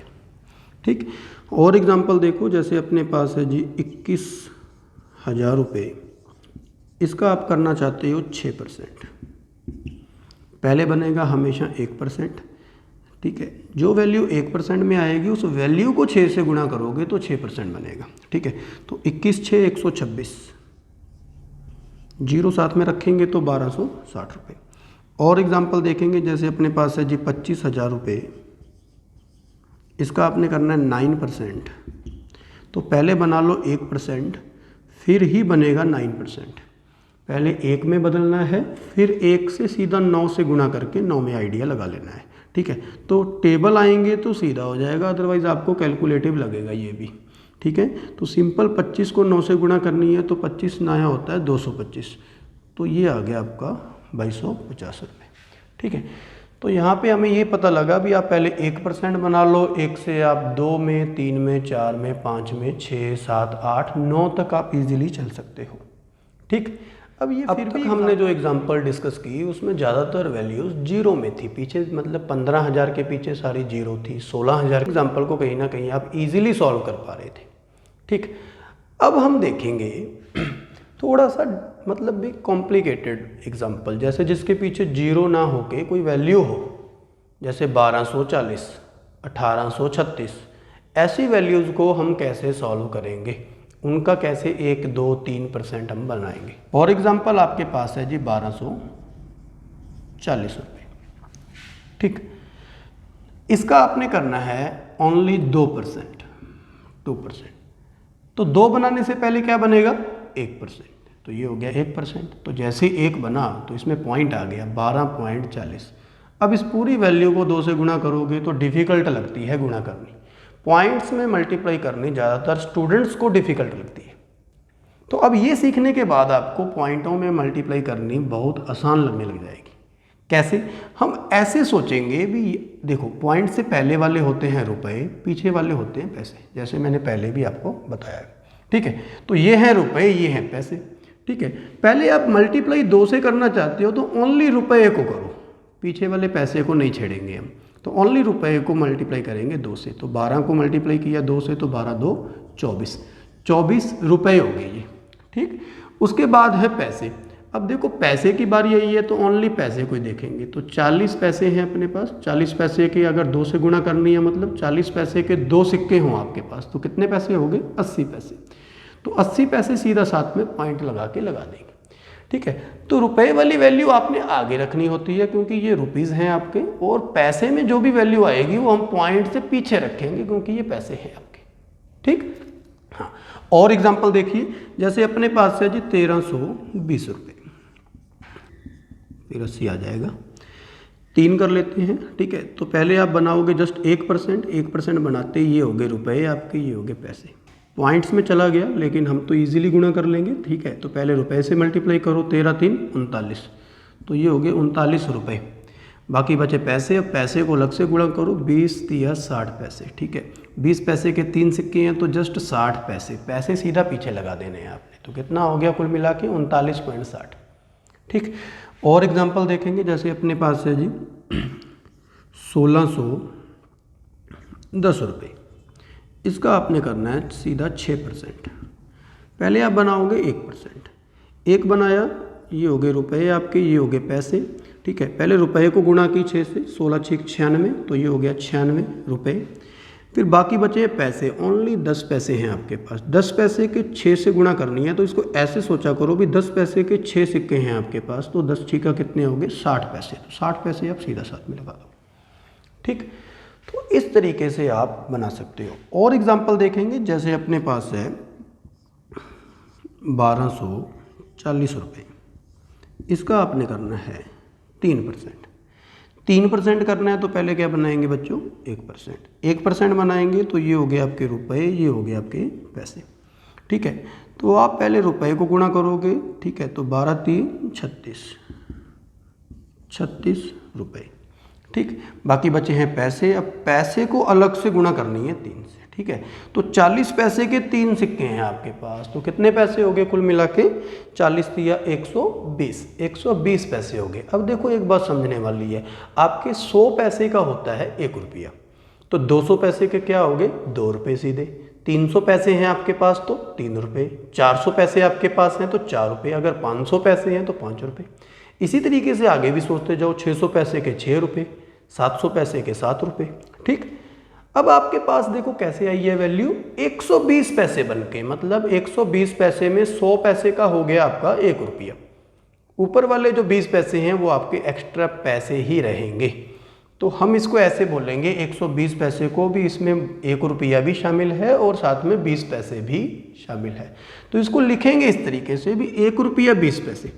ठीक, और एग्जांपल देखो, जैसे अपने पास है जी 21,000 रुपये, इसका आप करना चाहते हो 6%। पहले बनेगा हमेशा 1%। ठीक है, जो वैल्यू 1% में आएगी उस वैल्यू को 6 से गुणा करोगे तो 6% बनेगा। ठीक है, तो 21 6 126, जीरो साथ में रखेंगे तो 1260 रुपये। और एग्जांपल देखेंगे, जैसे अपने पास है जी 25,000 रुपये, इसका आपने करना है 9%। तो पहले बना लो 1%, फिर ही बनेगा 9%। पहले 1 में बदलना है, फिर 1 से सीधा 9 से गुणा करके 9 में आइडिया लगा लेना है। ठीक है, तो टेबल आएंगे तो सीधा हो जाएगा, अदरवाइज़ आपको कैलकुलेटिव लगेगा ये भी। ठीक है, तो सिंपल 25 को 9 से गुणा करनी है तो 25 नया होता है 225, तो ये आ गया आपका 2250 रुपये। ठीक है, तो यहाँ पे हमें ये पता लगा भी आप पहले 1% बना लो, 1 से आप 2 में, 3 में, 4 में, 5 में, 6, 7, 8, 9 तक आप इजीली चल सकते हो। ठीक, अब ये फिर भी हमने जो एग्जांपल डिस्कस की उसमें ज़्यादातर वैल्यूज़ जीरो में थी, पीछे मतलब 15,000 के पीछे सारी जीरो थी। 16,000 एग्जांपल को कहीं ना कहीं आप इजीली सॉल्व कर पा रहे थे। ठीक, अब हम देखेंगे थोड़ा सा मतलब भी कॉम्प्लिकेटेड एग्जांपल, जैसे जिसके पीछे जीरो ना होके कोई वैल्यू हो, जैसे 1240, 1836, ऐसी वैल्यूज़ को हम कैसे सॉल्व करेंगे, उनका कैसे 1, 2, 3% हम बनाएंगे। और एग्जांपल आपके पास है जी 1240 रुपये। ठीक, इसका आपने करना है ओनली 2%, 2%। तो 2 बनाने से पहले क्या बनेगा 1%, तो ये हो गया 1%। तो जैसे 1 बना तो इसमें पॉइंट आ गया 12.40। अब इस पूरी वैल्यू को 2 से गुणा करोगे तो डिफ़िकल्ट लगती है गुणा करनी, पॉइंट्स में मल्टीप्लाई करनी ज़्यादातर स्टूडेंट्स को डिफ़िकल्ट लगती है। तो अब ये सीखने के बाद आपको पॉइंटों में मल्टीप्लाई करनी बहुत आसान लगने लग जाएगी। कैसे, हम ऐसे सोचेंगे भी, देखो पॉइंट से पहले वाले होते हैं रुपए, पीछे वाले होते हैं पैसे, जैसे मैंने पहले भी आपको बताया। ठीक है, तो ये हैं रुपए, ये हैं पैसे। ठीक है, पहले आप मल्टीप्लाई 2 से करना चाहते हो तो ओनली रुपए को करो, पीछे वाले पैसे को नहीं छेड़ेंगे हम। तो ओनली रुपए को मल्टीप्लाई करेंगे 2 से, तो 12 को मल्टीप्लाई किया 2 से तो 12 2 24, 24 रुपये हो गए ये। ठीक, उसके बाद है पैसे। अब देखो पैसे की बारी आई है तो ओनली पैसे को ही देखेंगे, तो 40 पैसे हैं अपने पास। 40 पैसे के अगर 2 से गुणा करनी है, मतलब 40 पैसे के 2 सिक्के हों आपके पास, तो कितने पैसे हो गए 80 पैसे। तो 80 पैसे सीधा साथ में पॉइंट लगा के लगा देंगे। ठीक है, तो रुपए वाली वैल्यू आपने आगे रखनी होती है क्योंकि ये रुपीज़ हैं आपके, और पैसे में जो भी वैल्यू आएगी वो हम पॉइंट से पीछे रखेंगे क्योंकि ये पैसे हैं आपके। ठीक, हाँ। और एग्जांपल देखिए, जैसे अपने पास है जी 1320 रुपये, फिर 80 आ जाएगा, 3 कर लेते हैं। ठीक है, तो पहले आप बनाओगे जस्ट 1%, 1% बनाते ये हो गए रुपये आपके, ये हो गए पैसे। पॉइंट्स में चला गया लेकिन हम तो इजीली गुणा कर लेंगे। ठीक है, तो पहले रुपए से मल्टीप्लाई करो, 13 3 39, तो ये हो गए 39 रुपये। बाकी बचे पैसे, अब पैसे को अलग से गुणा करो, 20 3 60 पैसे। ठीक है, 20 पैसे के 3 सिक्के हैं तो जस्ट 60 पैसे, पैसे सीधा पीछे लगा देने हैं आपने, तो कितना हो गया कुल मिला के 39.60। ठीक, और एग्जांपल देखेंगे, जैसे अपने पास है जी 1610 रुपये, इसका आपने करना है सीधा 6%। पहले आप बनाओगे 1%, 1 बनाया, ये हो गए रुपए आपके, ये हो गए पैसे। ठीक है, पहले रुपए को गुणा की 6 से, 16 6 96, तो ये हो गया 96 रुपये। फिर बाकी बचे पैसे, ओनली 10 पैसे हैं आपके पास। 10 पैसे के 6 से गुणा करनी है, तो इसको ऐसे सोचा करो भी 10 पैसे के 6 सिक्के हैं आपके पास, तो 10 6 कितने हो गए 60 पैसे, तो 60 पैसे आप सीधा साथ में लगा दो। ठीक, तो इस तरीके से आप बना सकते हो। और एग्जांपल देखेंगे, जैसे अपने पास है 1240 रुपये, इसका आपने करना है 3%। 3% करना है तो पहले क्या बनाएंगे बच्चों 1%, 1% बनाएंगे तो ये हो गए आपके रुपए, ये हो गए आपके पैसे। ठीक है, तो आप पहले रुपए को गुणा करोगे। ठीक है, तो 12 3 36 रुपये। ठीक, बाकी बचे हैं पैसे। अब पैसे को अलग से गुणा करनी है 3 से। ठीक है, तो 40 पैसे के 3 सिक्के हैं आपके पास, तो कितने पैसे हो गए कुल मिला के 40 3 120, 120 पैसे हो गए। अब देखो एक बात समझने वाली है, आपके 100 पैसे का होता है 1 रुपया, तो 200 पैसे के क्या हो गए 2 रुपये सीधे। 300 पैसे हैं आपके पास तो 3 रुपये, 400 पैसे आपके पास हैं तो 4 रुपये, अगर 500 पैसे हैं तो 5 रुपये। इसी तरीके से आगे भी सोचते जाओ, 600 पैसे के 6 रुपये, 700 पैसे के 7 रुपये। ठीक, अब आपके पास देखो कैसे आई है वैल्यू 120 पैसे बन के, मतलब 120 पैसे में 100 पैसे का हो गया आपका 1 रुपया। ऊपर वाले जो 20 पैसे हैं वो आपके एक्स्ट्रा पैसे ही रहेंगे। तो हम इसको ऐसे बोलेंगे 120 पैसे को भी इसमें 1 रुपया भी शामिल है और साथ में 20 पैसे भी शामिल है। तो इसको लिखेंगे इस तरीके से भी 1 रुपया 20 पैसे,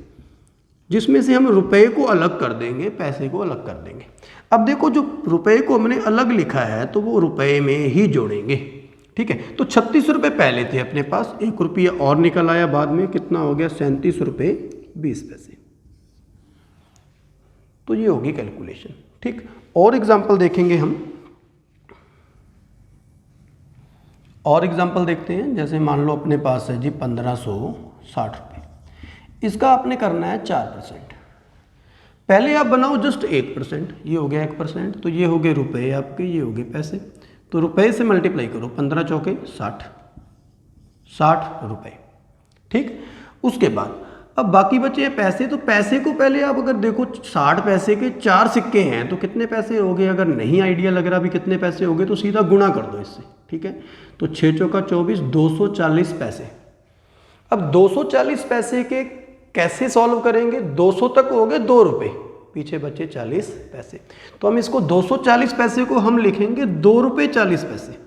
जिसमें से हम रुपए को अलग कर देंगे, पैसे को अलग कर देंगे। अब देखो जो रुपए को हमने अलग लिखा है तो वो रुपए में ही जोड़ेंगे, ठीक है। तो 36 रुपये पहले थे अपने पास, 1 रुपया और निकल आया बाद में, कितना हो गया 37 रुपये 20 पैसे। तो ये होगी कैलकुलेशन, ठीक। और एग्जाम्पल देखेंगे हम, और एग्जाम्पल देखते हैं। जैसे मान लो अपने पास है जी 1560 रुपये, इसका आपने करना है 4%। पहले आप बनाओ जस्ट 1%, ये हो गया 1%, तो ये हो गए रुपए आपके, ये हो गए पैसे। तो रुपए से मल्टीप्लाई करो, 15 चौके 60 रुपए, ठीक। उसके बाद अब बाकी बचे पैसे, तो पैसे को पहले आप अगर देखो 60 पैसे के 4 सिक्के हैं तो कितने पैसे हो गए, अगर नहीं आइडिया लग रहा भी कितने पैसे हो गए तो सीधा गुणा कर दो इससे, ठीक है। तो 6 चौका 24, 240 पैसे। अब 240 पैसे के कैसे सॉल्व करेंगे, 200 तक हो गए 2 रुपये, पीछे बचे 40 पैसे। तो हम इसको 240 पैसे को हम लिखेंगे 2 रुपये 40 पैसे,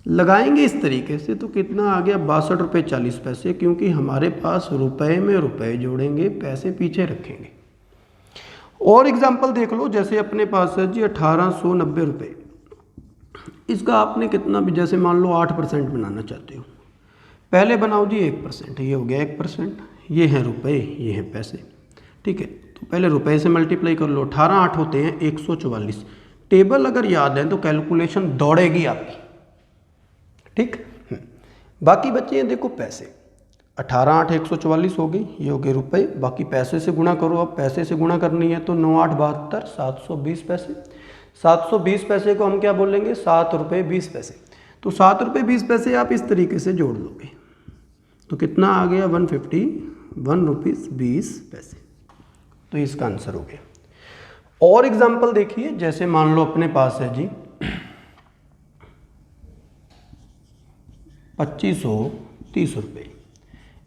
लगाएंगे इस तरीके से तो कितना आ गया 62 रुपये 40 पैसे, क्योंकि हमारे पास रुपए में रुपए जोड़ेंगे, पैसे पीछे रखेंगे। और एग्जाम्पल देख लो, जैसे अपने पास है जी 1890 रुपये, इसका आपने कितना भी, जैसे मान लो 8% बनाना चाहते हो, पहले बनाओ जी 1%, ये हो गया 1%, ये है रुपए, ये है पैसे, ठीक है। तो पहले रुपए से मल्टीप्लाई कर लो, 18 8 होते हैं 144। टेबल अगर याद है तो कैलकुलेशन दौड़ेगी आपकी, ठीक। बाकी बचे हैं देखो पैसे, 18 8 144 हो गई, ये हो गए रुपए, बाकी पैसे से गुणा करो। अब पैसे से गुणा करनी है तो 9 8 72, 720 पैसे। 720 पैसे को हम क्या बोलेंगे, 7 रुपये 20 पैसे। तो 7 रुपये 20 पैसे आप इस तरीके से जोड़ लोगे तो कितना आ गया 151 रुपीज़ 20 पैसे। तो इसका आंसर हो गया। और एग्जाम्पल देखिए, जैसे मान लो अपने पास है जी 2530 रुपये,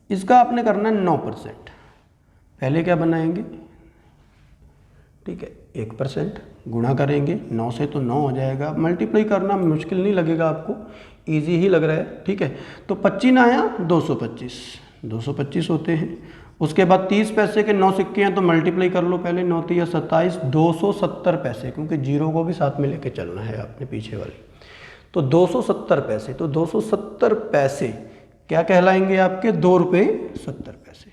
इसका आपने करना है 9%। पहले क्या बनाएंगे, ठीक है, 1% गुणा करेंगे 9 से तो 9 हो जाएगा, मल्टीप्लाई करना मुश्किल नहीं लगेगा आपको, इजी ही लग रहा है, ठीक है। तो 25 आया 225 होते हैं। उसके बाद 30 पैसे के 9 सिक्के हैं तो मल्टीप्लाई कर लो, पहले 9 3 27, 270 पैसे, क्योंकि जीरो को भी साथ में लेके चलना है आपने पीछे वाली। तो 270 पैसे, तो 270 पैसे क्या कहलाएंगे आपके, 2 रुपये 70 पैसे।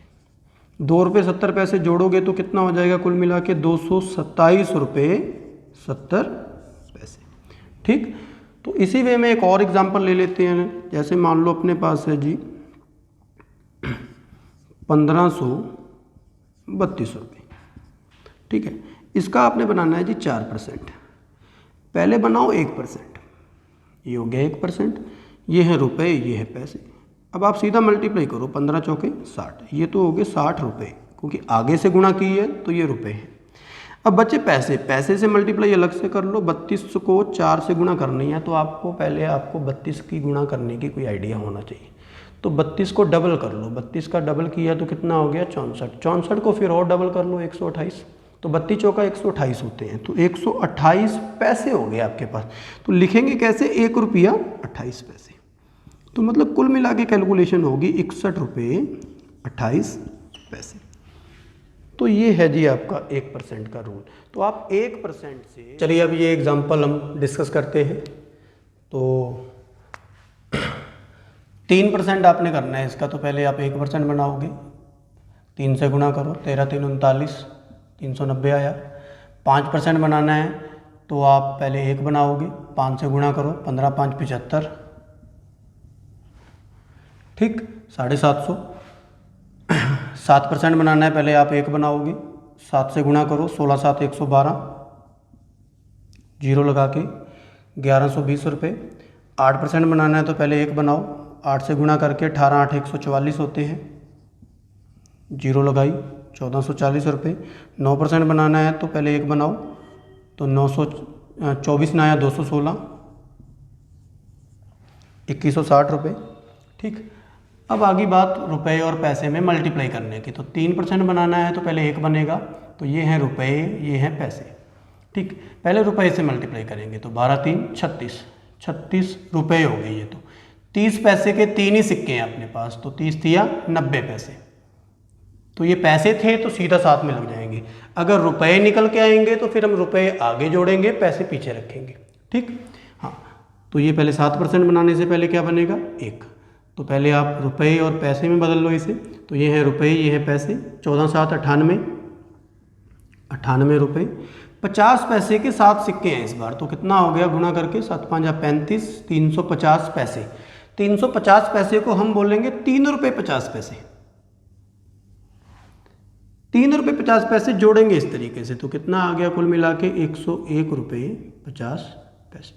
2 रुपये 70 पैसे जोड़ोगे तो कितना हो जाएगा कुल मिला के 227 रुपये 70 पैसे, ठीक। तो इसी वे में एक और एग्जांपल ले लेते हैं। जैसे मान लो अपने पास है जी 1532 रुपये, ठीक है। इसका आपने बनाना है जी 4%। पहले बनाओ 1%, ये हो गया 1%, ये है रुपए, ये है पैसे। अब आप सीधा मल्टीप्लाई करो, 15 चौके 60, ये तो हो गए 60 रुपये, क्योंकि आगे से गुणा की है तो ये रुपए हैं। अब बचे पैसे, पैसे से मल्टीप्लाई अलग से कर लो, 32 को 4 से गुणा करनी है तो आपको पहले 32 की गुणा करने की कोई आइडिया होना चाहिए। तो 32 को डबल कर लो, 32 का डबल किया तो कितना हो गया 64, 64 को फिर और डबल कर लो 128, तो 32 चौका 128 होते हैं, तो 128 पैसे हो गए आपके पास। तो लिखेंगे कैसे, 1 रुपया 28 पैसे। तो मतलब कुल मिला के कैलकुलेशन होगी 61 रुपये 28 पैसे। तो ये है जी आपका 1% का रूल। तो आप 1% से, चलिए अब ये एग्जांपल हम डिस्कस करते हैं। तो 3% आपने करना है इसका, तो पहले आप 1% बनाओगे, 3 से गुणा करो, 13 3 39, 390 आया। 5% बनाना है तो आप पहले 1 बनाओगे, 5 से गुणा करो, 15 5 75, ठीक, 750। 7% बनाना है, पहले आप 1 बनाओगे, 7 से गुणा करो, 16 7 112, जीरो लगा के 1120 रुपये। 8% बनाना है तो पहले 1 बनाओ, 8 से गुणा करके 18 8 144 होते हैं, जीरो लगाई, 1440 रुपये। 9% बनाना है तो पहले 1 बनाओ, तो 924 ना आया 216, 2160 रुपये, ठीक। अब आगे बात रुपए और पैसे में मल्टीप्लाई करने की। तो 3% बनाना है तो पहले 1 बनेगा, तो ये हैं रुपए, ये हैं पैसे। ठीक, पहले रुपए से मल्टीप्लाई करेंगे तो 12 3 36, 36 रुपए हो गए ये। तो 30 पैसे के 3 ही सिक्के हैं अपने पास, तो 30 दिया 90 पैसे। तो ये पैसे थे तो सीधा साथ में लग जाएंगे। अगर रुपए निकल के आएंगे तो फिर हम रुपए आगे जोड़ेंगे, पैसे पीछे रखेंगे। ठीक, हाँ, तो ये पहले 7% बनाने से पहले क्या बनेगा 1। तो पहले आप रुपए और पैसे में बदल लो इसे। तो ये है रुपए, ये है पैसे। 14 7 98, 98 रुपये। 50 पैसे के 7 सिक्के हैं इस बार, तो कितना हो गया गुणा करके 7 5 35, 350 पैसे। 350 पैसे को हम बोलेंगे 3 रुपये 50 पैसे। 3 रुपये 50 पैसे जोड़ेंगे इस तरीके से, तो कितना आ गया कुल मिला के 101 रुपये 50 पैसे।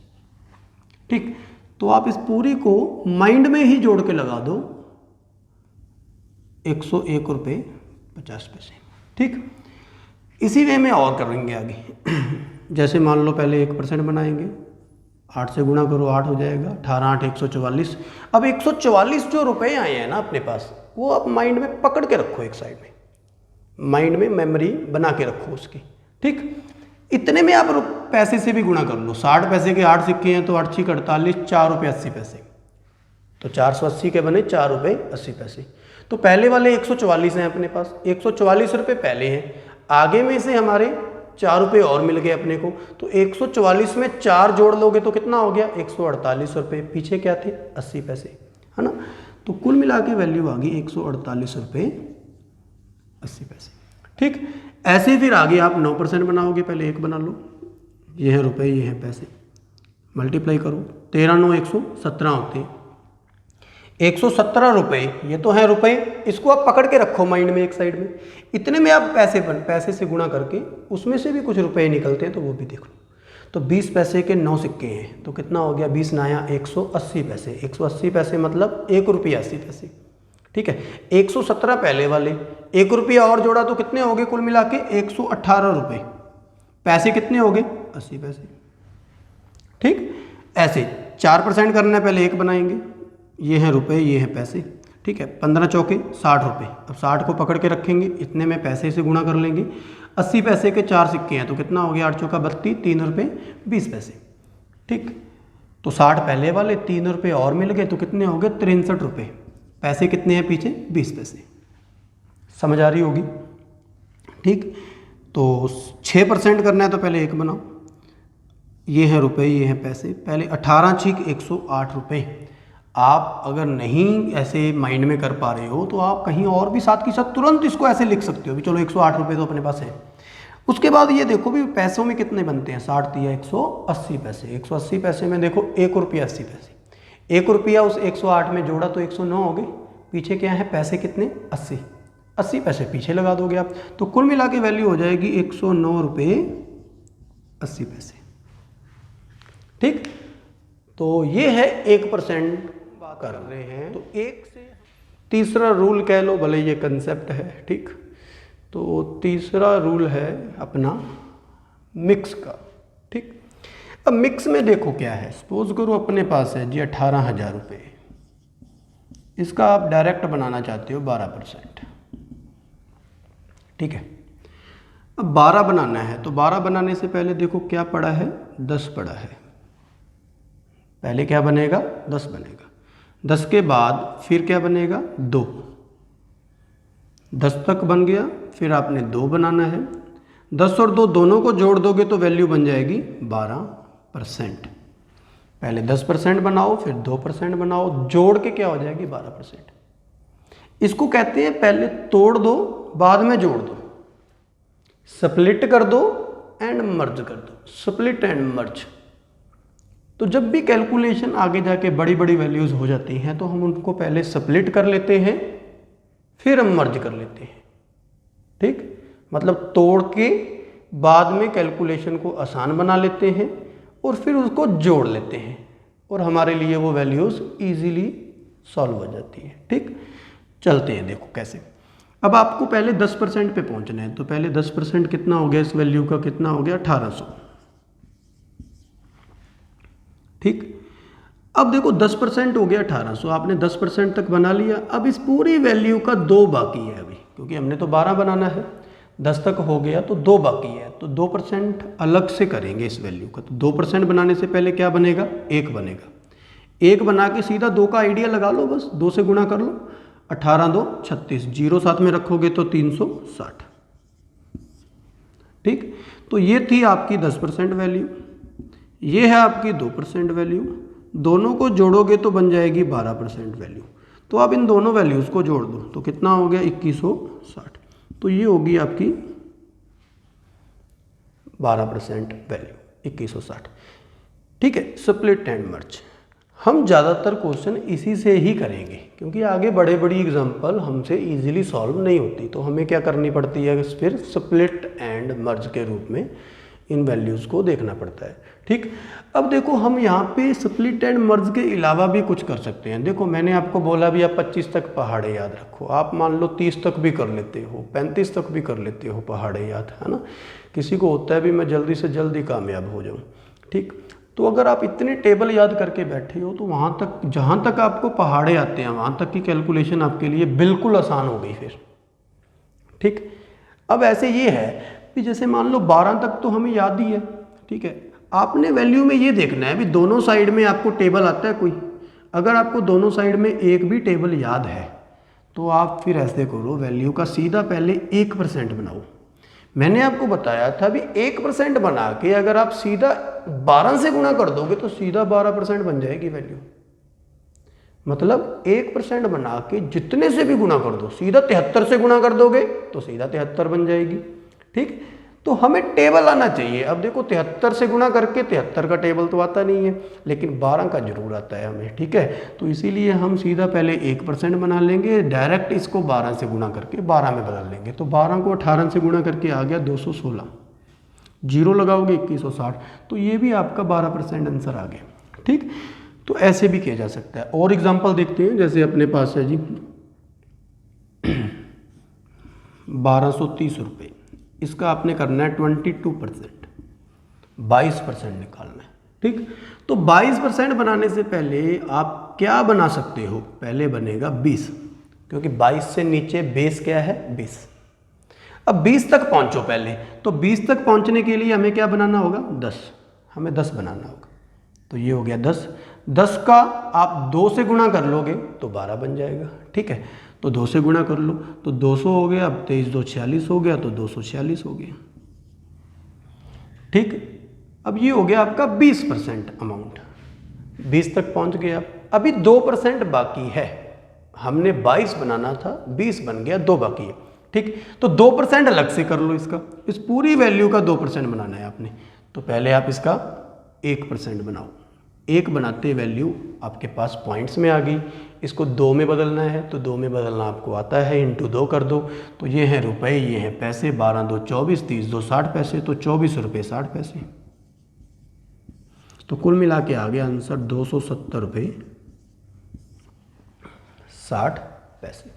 ठीक, तो आप इस पूरी को माइंड में ही जोड़ के लगा दो, 101 रुपये 50 पैसे। ठीक, इसी वे में और करेंगे आगे। जैसे मान लो पहले 1% बनाएंगे, 8 से गुणा करो 8 हो जाएगा, 18 8 144। अब 144 जो रुपए आए हैं ना अपने पास, वो आप माइंड में पकड़ के रखो एक साइड में, माइंड में मेमोरी बना के रखो उसकी। ठीक, इतने में आप पैसे से भी गुणा कर लो। 60 पैसे के 8 सिक्के हैं तो 8 6 48, 4 रुपये 80 पैसे। तो 480 के बने 4 रुपये 80 पैसे। तो पहले वाले 144 हैं अपने पास, 144 रुपये पहले हैं, आगे में से हमारे 4 रुपये और मिल गए अपने को। तो 144 में 4 जोड़ लोगे तो कितना हो गया 148 रुपये। पीछे क्या थे 80 पैसे, है ना। तो कुल मिला के वैल्यू आ गई 148 रुपये 80 पैसे। ठीक, ऐसे फिर आगे आप 9% बनाओगे। पहले 1 बना लो, ये है रुपए, ये है पैसे, मल्टीप्लाई करो, 13 9 117 होते हैं। 117 रुपये, ये तो है रुपए, इसको आप पकड़ के रखो माइंड में एक साइड में। इतने में आप पैसे से गुणा करके उसमें से भी कुछ रुपए निकलते हैं तो वो भी देख लो। तो 20 पैसे के 9 सिक्के हैं, तो कितना हो गया 20 9 180 पैसे। 180 पैसे मतलब 1 रुपया 80 पैसे। ठीक है, 117 पहले वाले, 1 रुपया और जोड़ा तो कितने हो गए कुल मिला के 118 रुपये। पैसे कितने हो गए 80 पैसे। ठीक, ऐसे 4% करना है, पहले 1 बनाएंगे, ये हैं रुपए, ये हैं पैसे। ठीक है, 15 चौके 60 रुपये। अब 60 को पकड़ के रखेंगे, इतने में पैसे से गुणा कर लेंगे। 80 पैसे के 4 सिक्के हैं तो कितना हो गया 8 चौका 32, 3 रुपये 20 पैसे। ठीक, तो 60 पहले वाले, 3 रुपये और मिल गए तो कितने हो गए 63 रुपये। पैसे कितने हैं पीछे 20 पैसे। समझ आ रही होगी। ठीक, तो 6% करना है तो पहले 1 बनाओ, ये हैं रुपए, ये हैं पैसे। पहले 18 6 108 रुपये। आप अगर नहीं ऐसे माइंड में कर पा रहे हो तो आप कहीं और भी साथ के साथ तुरंत इसको ऐसे लिख सकते हो भी चलो 108 रुपये तो अपने पास है। उसके बाद ये देखो भी पैसों में कितने बनते हैं, 60 दिया 180 पैसे। 180 पैसे में देखो 1 रुपया 80 पैसे। 1 रुपया उस 108 में जोड़ा तो 109 हो गए। पीछे क्या है पैसे कितने 80, 80 पैसे पीछे लगा दोगे आप, तो कुल मिला के वैल्यू हो जाएगी 109 रुपये 80 पैसे। ठीक, तो ये है 1% कर रहे हैं। तो 1 से तीसरा रूल कह लो, भले ये कंसेप्ट है। ठीक, तो तीसरा रूल है अपना मिक्स का। ठीक, अब मिक्स में देखो क्या है, सपोज करो अपने पास है जी 18,000 रुपये, इसका आप डायरेक्ट बनाना चाहते हो 12%। ठीक है, अब 12 बनाना है तो 12 बनाने से पहले देखो क्या पड़ा है 10 पड़ा है। पहले क्या बनेगा 10 बनेगा, 10 के बाद फिर क्या बनेगा 2, 10 तक बन गया, फिर आपने 2 बनाना है। 10 और 2 दोनों को जोड़ दोगे तो वैल्यू बन जाएगी 12%। पहले 10% बनाओ, फिर 2% बनाओ, जोड़ के क्या हो जाएगी 12%। इसको कहते हैं पहले तोड़ दो बाद में जोड़ दो, स्प्लिट कर दो एंड मर्ज कर दो, स्प्लिट एंड मर्ज। तो जब भी कैलकुलेशन आगे जाके बड़ी बड़ी वैल्यूज हो जाती हैं तो हम उनको पहले स्प्लिट कर लेते हैं फिर हम मर्ज कर लेते हैं। ठीक, मतलब तोड़ के बाद में कैलकुलेशन को आसान बना लेते हैं और फिर उसको जोड़ लेते हैं और हमारे लिए वो वैल्यूज इजीली सॉल्व हो जाती है। ठीक, चलते हैं देखो कैसे। अब आपको पहले 10% पे पहुंचना है, तो पहले 10% कितना हो गया इस वैल्यू का, कितना हो गया 1800। ठीक, अब देखो 10% हो गया 1800, आपने 10% तक बना लिया। अब इस पूरी वैल्यू का 2 बाकी है अभी, क्योंकि हमने तो 12 बनाना है, 10 तक हो गया तो 2 बाकी है, तो 2% अलग से करेंगे इस वैल्यू का। तो 2% बनाने से पहले क्या बनेगा, 1 बनेगा। 1 बना के सीधा 2 का आइडिया लगा लो, बस 2 से गुणा कर लो। 18 2 36, 0 साथ में रखोगे तो 360। ठीक, तो ये थी आपकी 10% वैल्यू, ये है आपकी 2% वैल्यू। दोनों को जोड़ोगे तो बन जाएगी 12% वैल्यू। तो आप इन दोनों वैल्यूज़ को जोड़ दो तो कितना हो गया, 2160। तो ये होगी आपकी 12% वैल्यू 2160। ठीक है, स्प्लिट एंड मर्ज। हम ज़्यादातर क्वेश्चन इसी से ही करेंगे, क्योंकि आगे बड़े बड़ी एग्जांपल हमसे इजीली सॉल्व नहीं होती, तो हमें क्या करनी पड़ती है, फिर स्प्लिट एंड मर्ज के रूप में इन वैल्यूज़ को देखना पड़ता है। ठीक, अब देखो हम यहाँ पे स्प्लिट एंड मर्ज के अलावा भी कुछ कर सकते हैं। देखो मैंने आपको बोला भी आप 25 तक पहाड़े याद रखो, आप मान लो 30 तक भी कर लेते हो, 35 तक भी कर लेते हो पहाड़े याद, है ना। किसी को होता है भी मैं जल्दी से जल्दी कामयाब हो जाऊँ। ठीक, तो अगर आप इतने टेबल याद करके बैठे हो तो वहाँ तक, जहाँ तक आपको पहाड़े आते हैं वहाँ तक की कैलकुलेशन आपके लिए बिल्कुल आसान हो गई फिर। ठीक, अब ऐसे ये है कि जैसे मान लो 12 तक तो हमें याद ही है। ठीक है, आपने वैल्यू में ये देखना है भी दोनों साइड में आपको टेबल आता है कोई। अगर आपको दोनों साइड में एक भी टेबल याद है तो आप फिर ऐसे करो, वैल्यू का सीधा पहले 1% बनाओ। मैंने आपको बताया था भी 1% बना के अगर आप सीधा 12 से गुणा कर दोगे तो सीधा 12% बन जाएगी वैल्यू। मतलब 1% बना के जितने से भी गुणा कर दो, सीधा 73 से गुणा कर दोगे तो सीधा 73 बन जाएगी। ठीक, तो हमें टेबल आना चाहिए। अब देखो 73 से गुणा करके 73 का टेबल तो आता नहीं है, लेकिन 12 का जरूर आता है हमें। ठीक है, तो इसीलिए हम सीधा पहले 1% बना लेंगे, डायरेक्ट इसको 12 से गुणा करके 12 में बदल देंगे। तो 12 को 18 से गुणा करके आ गया 216, जीरो लगाओगे 2160, तो ये भी आपका 12% आंसर आ गया। ठीक, तो ऐसे भी किया जा सकता है। और एग्जाम्पल देखते हैं, जैसे अपने पास है जी 1230 रुपये, इसका आपने करना है 22%, 22% निकालना है। ठीक, तो 22% बनाने से पहले आप क्या बना सकते हो, पहले बनेगा 20, क्योंकि 22 से नीचे बेस क्या है, 20। अब 20 तक पहुंचो पहले, तो 20 तक पहुंचने के लिए हमें क्या बनाना होगा, 10, हमें 10 बनाना होगा। तो ये हो गया 10, 10 का आप 2 से गुणा कर लोगे तो 12 बन जाएगा। ठीक है, तो 2 से गुणा कर लो तो 200 हो गया, अब 23 2 46 हो गया, तो 246 हो गया। ठीक, अब ये हो गया आपका 20% अमाउंट, 20 तक पहुंच गए आप। अभी 2% बाकी है, हमने 22 बनाना था, 20 बन गया, 2 बाकी है। ठीक, तो 2% अलग से कर लो इसका, इस पूरी वैल्यू का 2% बनाना है आपने। तो पहले आप इसका 1% बनाओ, 1 बनाते वैल्यू आपके पास पॉइंट्स में आ गई। इसको 2 में बदलना है, तो 2 में बदलना आपको आता है, इंटू 2 कर दो। तो ये हैं रुपए, ये हैं पैसे, 12 2 24, 30 2 60 पैसे, तो 24 रुपये 60 पैसे। तो कुल मिला के आ गया आंसर 270 रुपये 60 पैसे।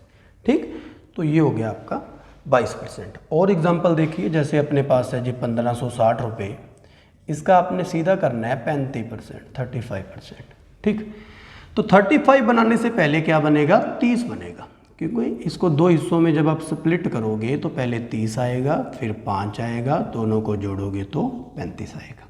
ठीक, तो ये हो गया आपका 22%। और एग्जाम्पल देखिए, जैसे अपने पास है जी 1560 रुपये, इसका आपने सीधा करना है 35%, 35%। ठीक, तो 35 बनाने से पहले क्या बनेगा, 30 बनेगा, क्योंकि इसको 2 हिस्सों में जब आप स्प्लिट करोगे तो पहले 30 आएगा, फिर 5 आएगा, दोनों को जोड़ोगे तो 35 आएगा।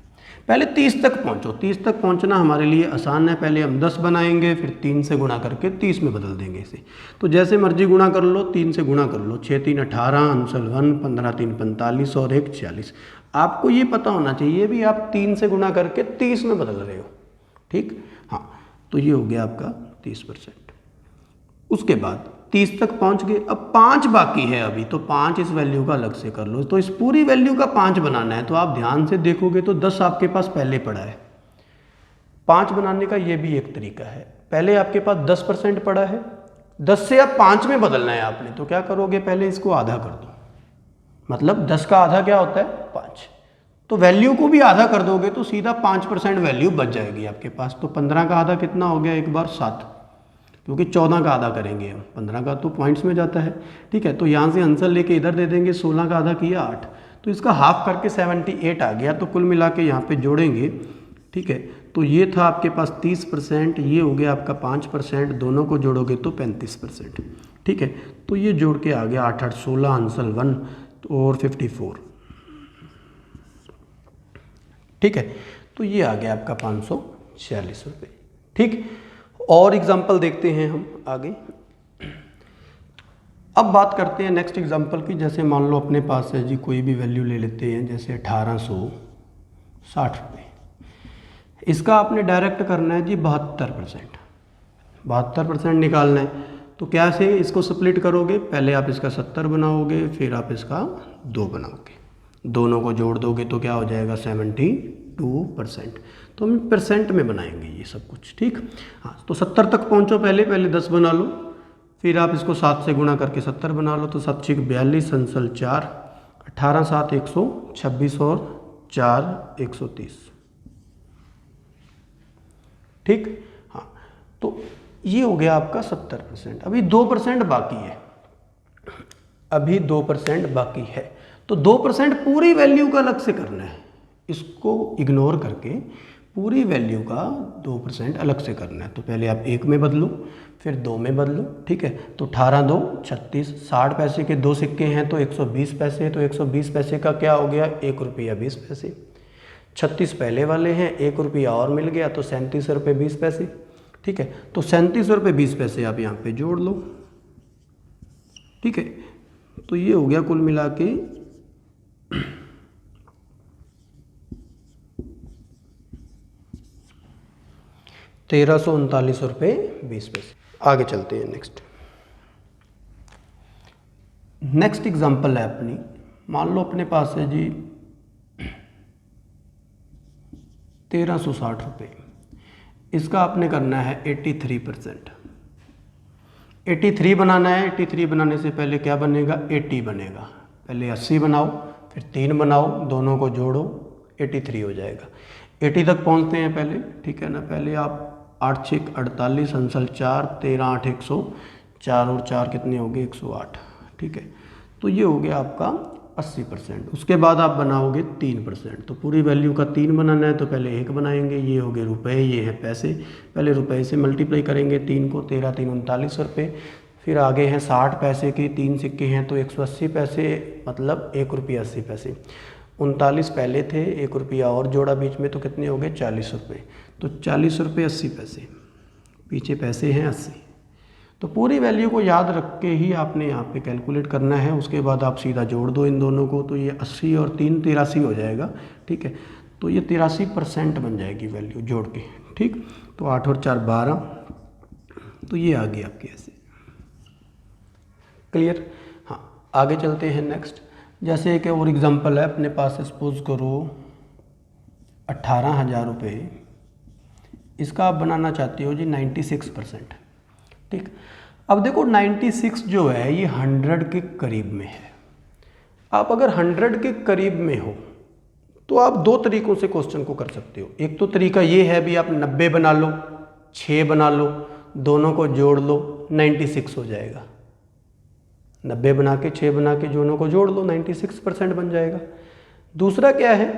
पहले 30 तक पहुंचो, 30 तक पहुंचना हमारे लिए आसान है। पहले हम 10 बनाएंगे, फिर 3 से गुणा करके 30 में बदल देंगे इसे। तो जैसे मर्जी गुणा कर लो, 3 से गुणा कर लो, 6 3 18, आंसर 1, 15 3 45 और 1 46। आपको ये पता होना चाहिए भी आप 3 से गुणा करके 30 में बदल रहे हो। ठीक, हाँ, तो ये हो गया आपका 30%। उसके बाद 30 तक पहुंच गए, अब 5 बाकी है अभी, तो 5 इस वैल्यू का अलग से कर लो। तो इस पूरी वैल्यू का 5 बनाना है, तो आप ध्यान से देखोगे तो 10 आपके पास पहले पड़ा है। 5 बनाने का ये भी एक तरीका है, पहले आपके पास 10% पड़ा है, 10 से अब 5 में बदलना है आपने। तो क्या करोगे, पहले इसको आधा कर दो, मतलब 10 का आधा क्या होता है, 5। तो वैल्यू को भी आधा कर दोगे तो सीधा 5% वैल्यू बच जाएगी आपके पास। तो 15 का आधा कितना हो गया, एक बार 7, क्योंकि 14 का आधा करेंगे हम, 15 का तो पॉइंट्स में जाता है। ठीक है, तो यहाँ से आंसर लेके इधर दे देंगे, 16 का आधा किया 8, तो इसका हाफ करके 78 आ गया। तो कुल मिला के यहाँ पे जोड़ेंगे, ठीक है, तो ये था आपके पास 30%, ये हो गया आपका 5%, दोनों को जोड़ोगे तो 35%। ठीक है, तो ये जोड़ के आ गया 8 8 16 आंसर 1 और 54। ठीक है, तो ये आ गया आपका 546 रुपये। ठीक, और एग्जाम्पल देखते हैं हम आगे। अब बात करते हैं नेक्स्ट एग्जाम्पल की। जैसे मान लो अपने पास है जी, कोई भी वैल्यू ले लेते हैं, जैसे 1860 रुपये। इसका आपने डायरेक्ट करना है जी 72%। 72% निकालना है, तो क्या से इसको स्प्लिट करोगे? पहले आप इसका 70 बनाओगे, फिर आप इसका 2 बनाओगे, दोनों को जोड़ दोगे तो क्या हो जाएगा 72%। तो हम परसेंट में बनाएंगे ये सब कुछ। ठीक, हाँ, तो 70 तक पहुँचो, पहले 10 बना लो, फिर आप इसको 7 से गुणा करके 70 बना लो, तो 7 6 42 अंसल 4, 18 7 126 और 4 130। ठीक, हाँ, तो ये हो गया आपका 70%। अभी 2% बाकी है, अभी 2% बाकी है। तो 2% पूरी वैल्यू का अलग से करना है, इसको इग्नोर करके पूरी वैल्यू का 2% अलग से करना है। तो पहले आप 1 में बदलो, फिर 2 में बदलो। ठीक है, तो 18 2 36, 60 पैसे के 2 सिक्के हैं तो 120 पैसे, तो 120 पैसे का क्या हो गया 1 रुपया 20 पैसे। 36 पहले वाले हैं, 1 रुपया और मिल गया तो 37 रुपये 20 पैसे। ठीक है, तो 37 रुपये 20 पैसे आप यहाँ पे जोड़ लो। ठीक है, तो ये हो गया कुल मिला के 1339 रुपये 20 पैसे। आगे चलते हैं नेक्स्ट एग्जाम्पल है अपनी। मान लो अपने पास है जी 1360 रुपये। इसका आपने करना है 83%। 83 बनाना है। 83 बनाने से पहले क्या बनेगा 80 बनेगा। पहले 80 बनाओ, फिर 3 बनाओ, दोनों को जोड़ो, 83 हो जाएगा। 80 तक पहुंचते हैं पहले। ठीक है ना, पहले आप 8 6 48 अंसल 4, 13 8 104 और 4 कितने हो गए 108। ठीक है, तो ये हो गया आपका 80%। उसके बाद आप बनाओगे 3%। तो पूरी वैल्यू का 3 बनाना है, तो पहले 1 बनाएंगे, ये हो गए रुपए, ये है पैसे। पहले रुपए से मल्टीप्लाई करेंगे 3 को, 13 3 39 रुपये। फिर आगे हैं 60 पैसे के 3 सिक्के हैं तो 180 पैसे, मतलब 1 रुपया 80 पैसे। 39 पहले थे, 1 रुपया और जोड़ा बीच में, तो कितने हो गए 40 रुपये। तो 40 रुपये 80 पैसे, पीछे पैसे हैं 80। तो पूरी वैल्यू को याद रख के ही आपने यहाँ पे कैलकुलेट करना है। उसके बाद आप सीधा जोड़ दो इन दोनों को, तो ये 80 और 3 83 हो जाएगा। ठीक है, तो ये 83% बन जाएगी वैल्यू जोड़ के। ठीक, तो 8 और 4 12, तो ये आ गई आपकी ऐसे। क्लियर? हाँ, आगे चलते हैं नेक्स्ट। जैसे एक और एग्जांपल है अपने पास, सपोज करो 18,000 रुपये। इसका आप बनाना चाहते हो जी 96%। ठीक, अब देखो 96 जो है ये 100 के करीब में है। आप अगर 100 के करीब में हो तो आप 2 तरीकों से क्वेश्चन को कर सकते हो। एक तो तरीका ये है भी आप 90 बना लो, 6 बना लो, दोनों को जोड़ लो, 96 हो जाएगा। 90 बना के 6 बना के दोनों को जोड़ लो, 96% बन जाएगा। दूसरा क्या है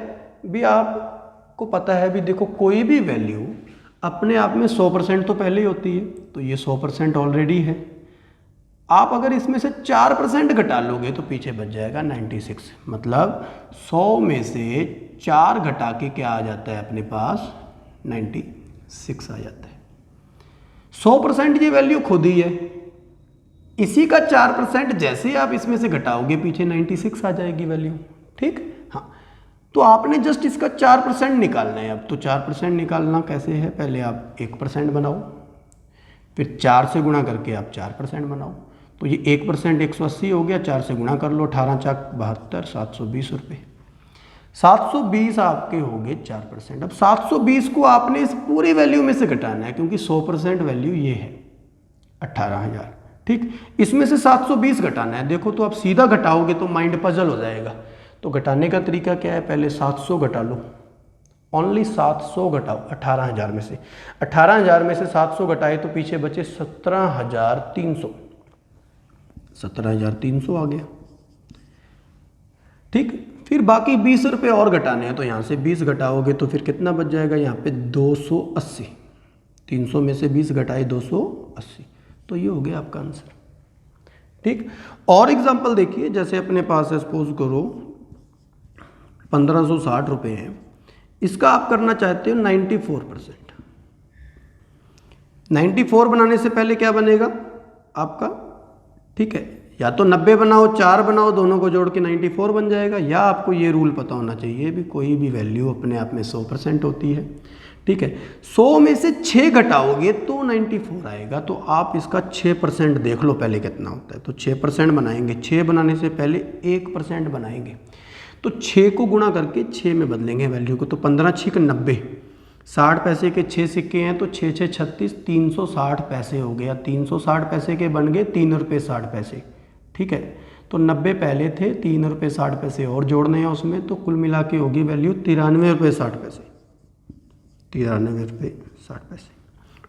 भी, आपको पता है भी, देखो कोई भी वैल्यू अपने आप में 100% तो पहले ही होती है, तो ये 100% ऑलरेडी है। आप अगर इसमें से 4% घटा लोगे तो पीछे बच जाएगा 96। मतलब 100 में से 4 घटा के क्या आ जाता है अपने पास 96 आ जाता है। 100% ये वैल्यू खुद ही है, इसी का 4% जैसे आप इसमें से घटाओगे पीछे 96 आ जाएगी वैल्यू। ठीक, हाँ, तो आपने जस्ट इसका 4% निकालना है। अब तो 4% निकालना कैसे है, पहले आप 1% बनाओ, फिर 4 से गुणा करके आप 4% बनाओ। तो ये 1% 180 हो गया, 4 से गुणा कर लो, 18 4 72, 720 रुपये। 720 आपके हो गए 4%। अब 720 को आपने इस पूरी वैल्यू में से घटाना है, क्योंकि 100% वैल्यू ये है 18,000। ठीक, इसमें से 720 घटाना है। देखो तो आप सीधा घटाओगे तो माइंड पजल हो जाएगा। तो घटाने का तरीका क्या है, पहले 700 घटा लो, ओनली 700 घटाओ 18,000 में से। 18,000 में से 700 घटाए तो पीछे बचे 17,300। 17,300 आ गया। ठीक, फिर बाकी 20 रुपये और घटाने हैं, तो यहाँ से 20 घटाओगे तो फिर कितना बच जाएगा यहाँ पे 280। 300 में से 20 घटाए 280, तो ये हो गया आपका आंसर। ठीक, और एग्जांपल देखिए, जैसे अपने पास है सपोज करो 1560 रुपये हैं, इसका आप करना चाहते हो 94%। 94 बनाने से पहले क्या बनेगा आपका, ठीक है, या तो 90 बनाओ, 4 बनाओ, दोनों को जोड़ के 94 बन जाएगा, या आपको ये रूल पता होना चाहिए भी कोई भी वैल्यू अपने आप में 100% होती है। ठीक है, 100 में से 6 घटाओगे तो 94 आएगा। तो आप इसका 6% देख लो पहले कितना होता है। तो 6% बनाएंगे, 6 बनाने से पहले 1% बनाएंगे, तो 6 को गुणा करके 6 में बदलेंगे वैल्यू को। तो 15 6 90, 60 पैसे के 6 सिक्के हैं, तो 6 6 36, 360 पैसे हो गया। 360 पैसे के बन गए 3 रुपये 60 पैसे। ठीक है, तो 90 पहले थे, 3 रुपये 60 पैसे और जोड़ने हैं उसमें, तो कुल मिला के होगी वैल्यू 93 रुपये 60 पैसे। 93 रुपये 60 पैसे।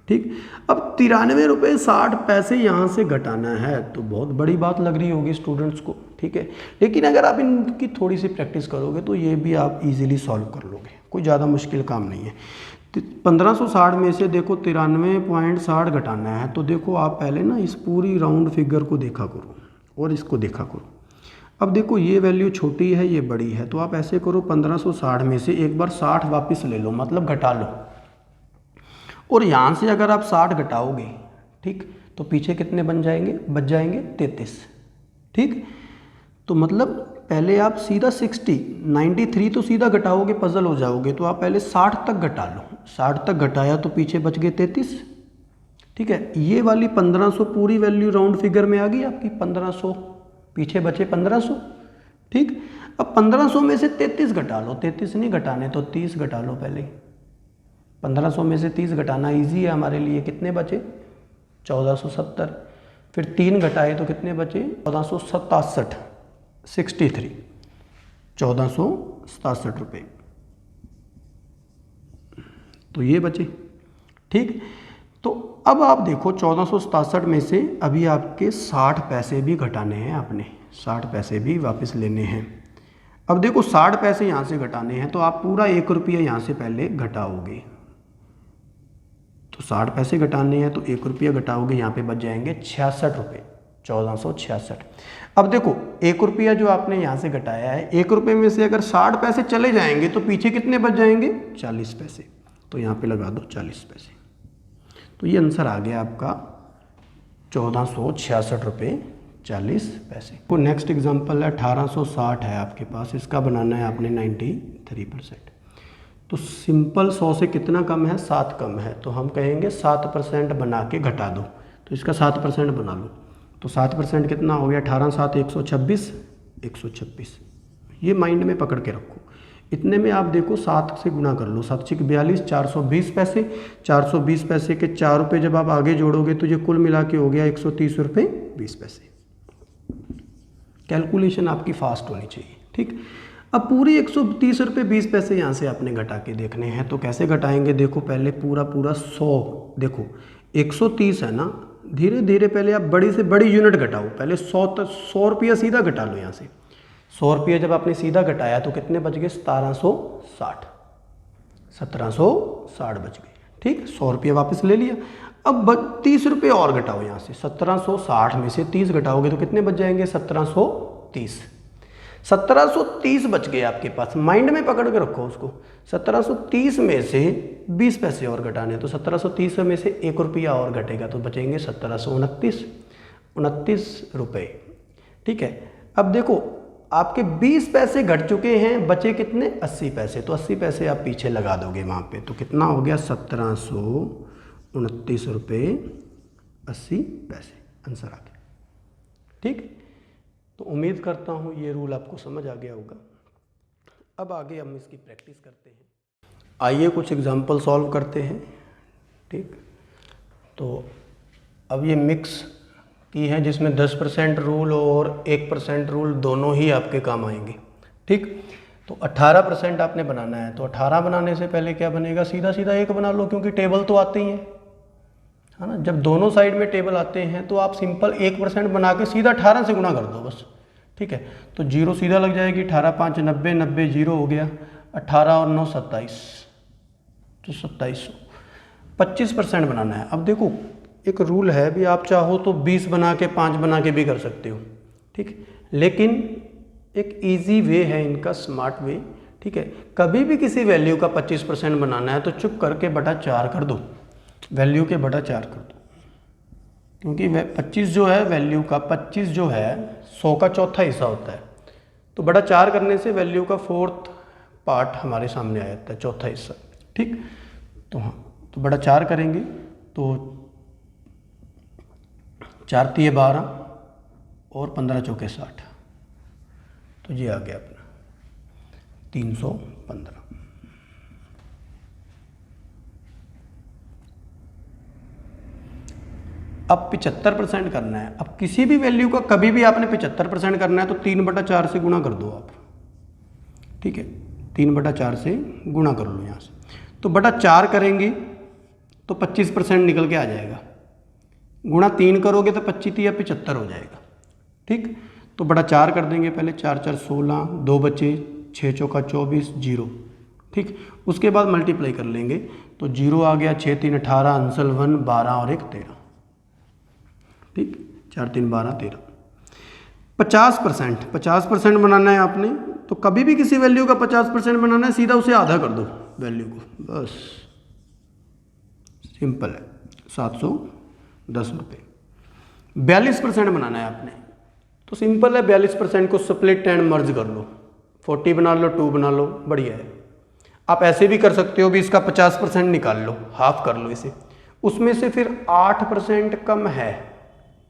ठीक, अब 93 रुपये 60 पैसे यहाँ से घटाना है, तो बहुत बड़ी बात लग रही होगी स्टूडेंट्स को। ठीक है, लेकिन अगर आप इनकी थोड़ी सी प्रैक्टिस करोगे तो ये भी आप इजीली सॉल्व कर लोगे, कोई ज़्यादा मुश्किल काम नहीं है। 1560 में से देखो 93.60 घटाना है, तो देखो आप पहले ना इस पूरी राउंड फिगर को देखा करो और इसको देखा करो। अब देखो ये वैल्यू छोटी है, ये बड़ी है, तो आप ऐसे करो 1560 में से एक बार 60 वापस ले लो, मतलब घटा लो, और यहाँ से अगर आप 60 घटाओगे, ठीक, तो पीछे कितने बन जाएंगे, बच जाएंगे 33। ठीक, तो मतलब पहले आप सीधा 93 तो सीधा घटाओगे, पजल हो जाओगे, तो आप पहले 60 तक घटा लो। 60 तक घटाया तो पीछे बच गए 33। ठीक है, ये वाली 1500 पूरी वैल्यू राउंड फिगर में आ गई आपकी 1500, पीछे बचे 1500। ठीक, अब 1500 में से 33 घटा लो, 33 नहीं घटाने तो 30 घटा लो पहले। 1500 में से 30 घटाना इजी है हमारे लिए, कितने बचे 1470, फिर 3 घटाए तो कितने बचे 1467, 63, 1467 रुपये, तो ये बचे। ठीक, तो अब आप देखो 1467 में से अभी आपके 60 पैसे भी घटाने हैं, आपने 60 पैसे भी वापस लेने हैं। अब देखो 60 पैसे यहाँ से घटाने हैं, तो आप पूरा 1 रुपया यहाँ से पहले घटाओगे। तो 60 पैसे घटाने हैं तो 1 रुपया घटाओगे, यहाँ पे बच जाएंगे 66 रुपये, 1466। अब देखो 1 रुपया जो आपने यहाँ से घटाया है, 1 रुपये में से अगर 60 पैसे चले जाएंगे तो पीछे कितने बच जाएंगे 40 पैसे, तो यहाँ पे लगा दो 40 पैसे। तो ये आंसर आ गया आपका 1466 रुपये 40 पैसे। तो नेक्स्ट एग्जांपल है 1860 है आपके पास, इसका बनाना है आपने 93%। तो सिंपल 100 से कितना कम है, 7 कम है, तो हम कहेंगे 7% बना के घटा दो। तो इसका 7% बना लो, तो 7% कितना हो गया 18 7 126, 126। ये माइंड में पकड़ के रखो। इतने में आप देखो 7 से गुना कर लो, 7 6 42, 420 पैसे। 420 पैसे के 4 रुपये जब आप आगे जोड़ोगे तो ये कुल मिला के हो गया 130 रुपये 20 पैसे। कैलकुलेशन आपकी फास्ट होनी चाहिए। ठीक, अब पूरी 130 रुपये 20 पैसे यहाँ से आपने घटा के देखने हैं, तो कैसे घटाएंगे, देखो पहले पूरा 100, देखो 130 है ना, धीरे धीरे पहले आप बड़ी से बड़ी यूनिट घटाओ, पहले 100 रुपया सीधा घटा लो। यहाँ से 100 रुपया जब आपने सीधा घटाया तो कितने बच गए 1760, 1760 बच गए। ठीक, 100 रुपया वापस ले लिया। अब 30 रुपये और घटाओ यहाँ से, 1760 में से 30 घटाओगे तो कितने बच जाएंगे 1730, 1730 बच गए आपके पास। माइंड में पकड़ के रखो उसको। 1730 में से 20 पैसे और घटाने, तो 1730 में से 1 रुपया और घटेगा तो बचेंगे 1729 रुपये। ठीक है, अब देखो आपके 20 पैसे घट चुके हैं, बचे कितने 80 पैसे, तो 80 पैसे आप पीछे लगा दोगे वहाँ पे, तो कितना हो गया 1729 रुपये 80 पैसे, आंसर आ गया। ठीक, तो उम्मीद करता हूँ ये रूल आपको समझ आ गया होगा। अब आगे हम इसकी प्रैक्टिस करते हैं। आइए कुछ एग्जांपल सॉल्व करते हैं। ठीक, तो अब ये मिक्स की है जिसमें 10% रूल और 1% रूल दोनों ही आपके काम आएंगे। ठीक, तो 18% आपने बनाना है, तो 18 बनाने से पहले क्या बनेगा, सीधा सीधा 1 बना लो, क्योंकि टेबल तो आते ही है ना। जब दोनों साइड में टेबल आते हैं तो आप सिंपल 1% बना के सीधा 18 से गुना कर दो बस। ठीक है, तो जीरो सीधा लग जाएगी, 18 5 90, 90 जीरो हो गया, 18 और 9 27, तो 2700। 25% बनाना है। अब देखो एक रूल है भी, आप चाहो तो 20 बना के 5 बना के भी कर सकते हो, ठीक, लेकिन एक इजी वे है इनका, स्मार्ट वे, ठीक है। कभी भी किसी वैल्यू का 25% बनाना है तो चुप करके बटा 4 कर दो, वैल्यू के बटा 4 कर दो, क्योंकि 25 जो है वैल्यू का, 25 जो है 100 का चौथा हिस्सा होता है, तो बटा 4 करने से वैल्यू का 4th पार्ट हमारे सामने आ जाता है, चौथा हिस्सा, ठीक। तो हाँ, तो बटा 4 करेंगे तो 4 तिये 12 और 15 चौके 60, तो ये आ गया अपना 315। अब 75% करना है। अब किसी भी वैल्यू का कभी भी आपने 75% करना है तो 3/4 से गुणा कर दो आप, ठीक है, 3/4 से गुणा कर लो यहाँ से, तो बटा 4 करेंगे तो 25% निकल के आ जाएगा, गुणा 3 करोगे तो 25 या 75 हो जाएगा, ठीक। तो बटा 4 कर देंगे पहले, 4 4 16, 2 बचे, 6 चौका 24, 0, ठीक। उसके बाद मल्टीप्लाई कर लेंगे तो 0 आ गया, 6 3 18, आंसर 1 12 और 1 13, ठीक, 4 3 12 13। 50% बनाना है आपने, तो कभी भी किसी वैल्यू का 50% बनाना है, सीधा उसे आधा कर दो वैल्यू को, बस सिंपल है, 710 रुपये। 42% बनाना है आपने, तो सिंपल है, 42% को स्प्लिट एंड मर्ज कर लो, 40 बना लो, 2 बना लो, बढ़िया है। आप ऐसे भी कर सकते हो भी, इसका 50% निकाल लो, हाफ कर लो इसे, उसमें से फिर 8% कम है,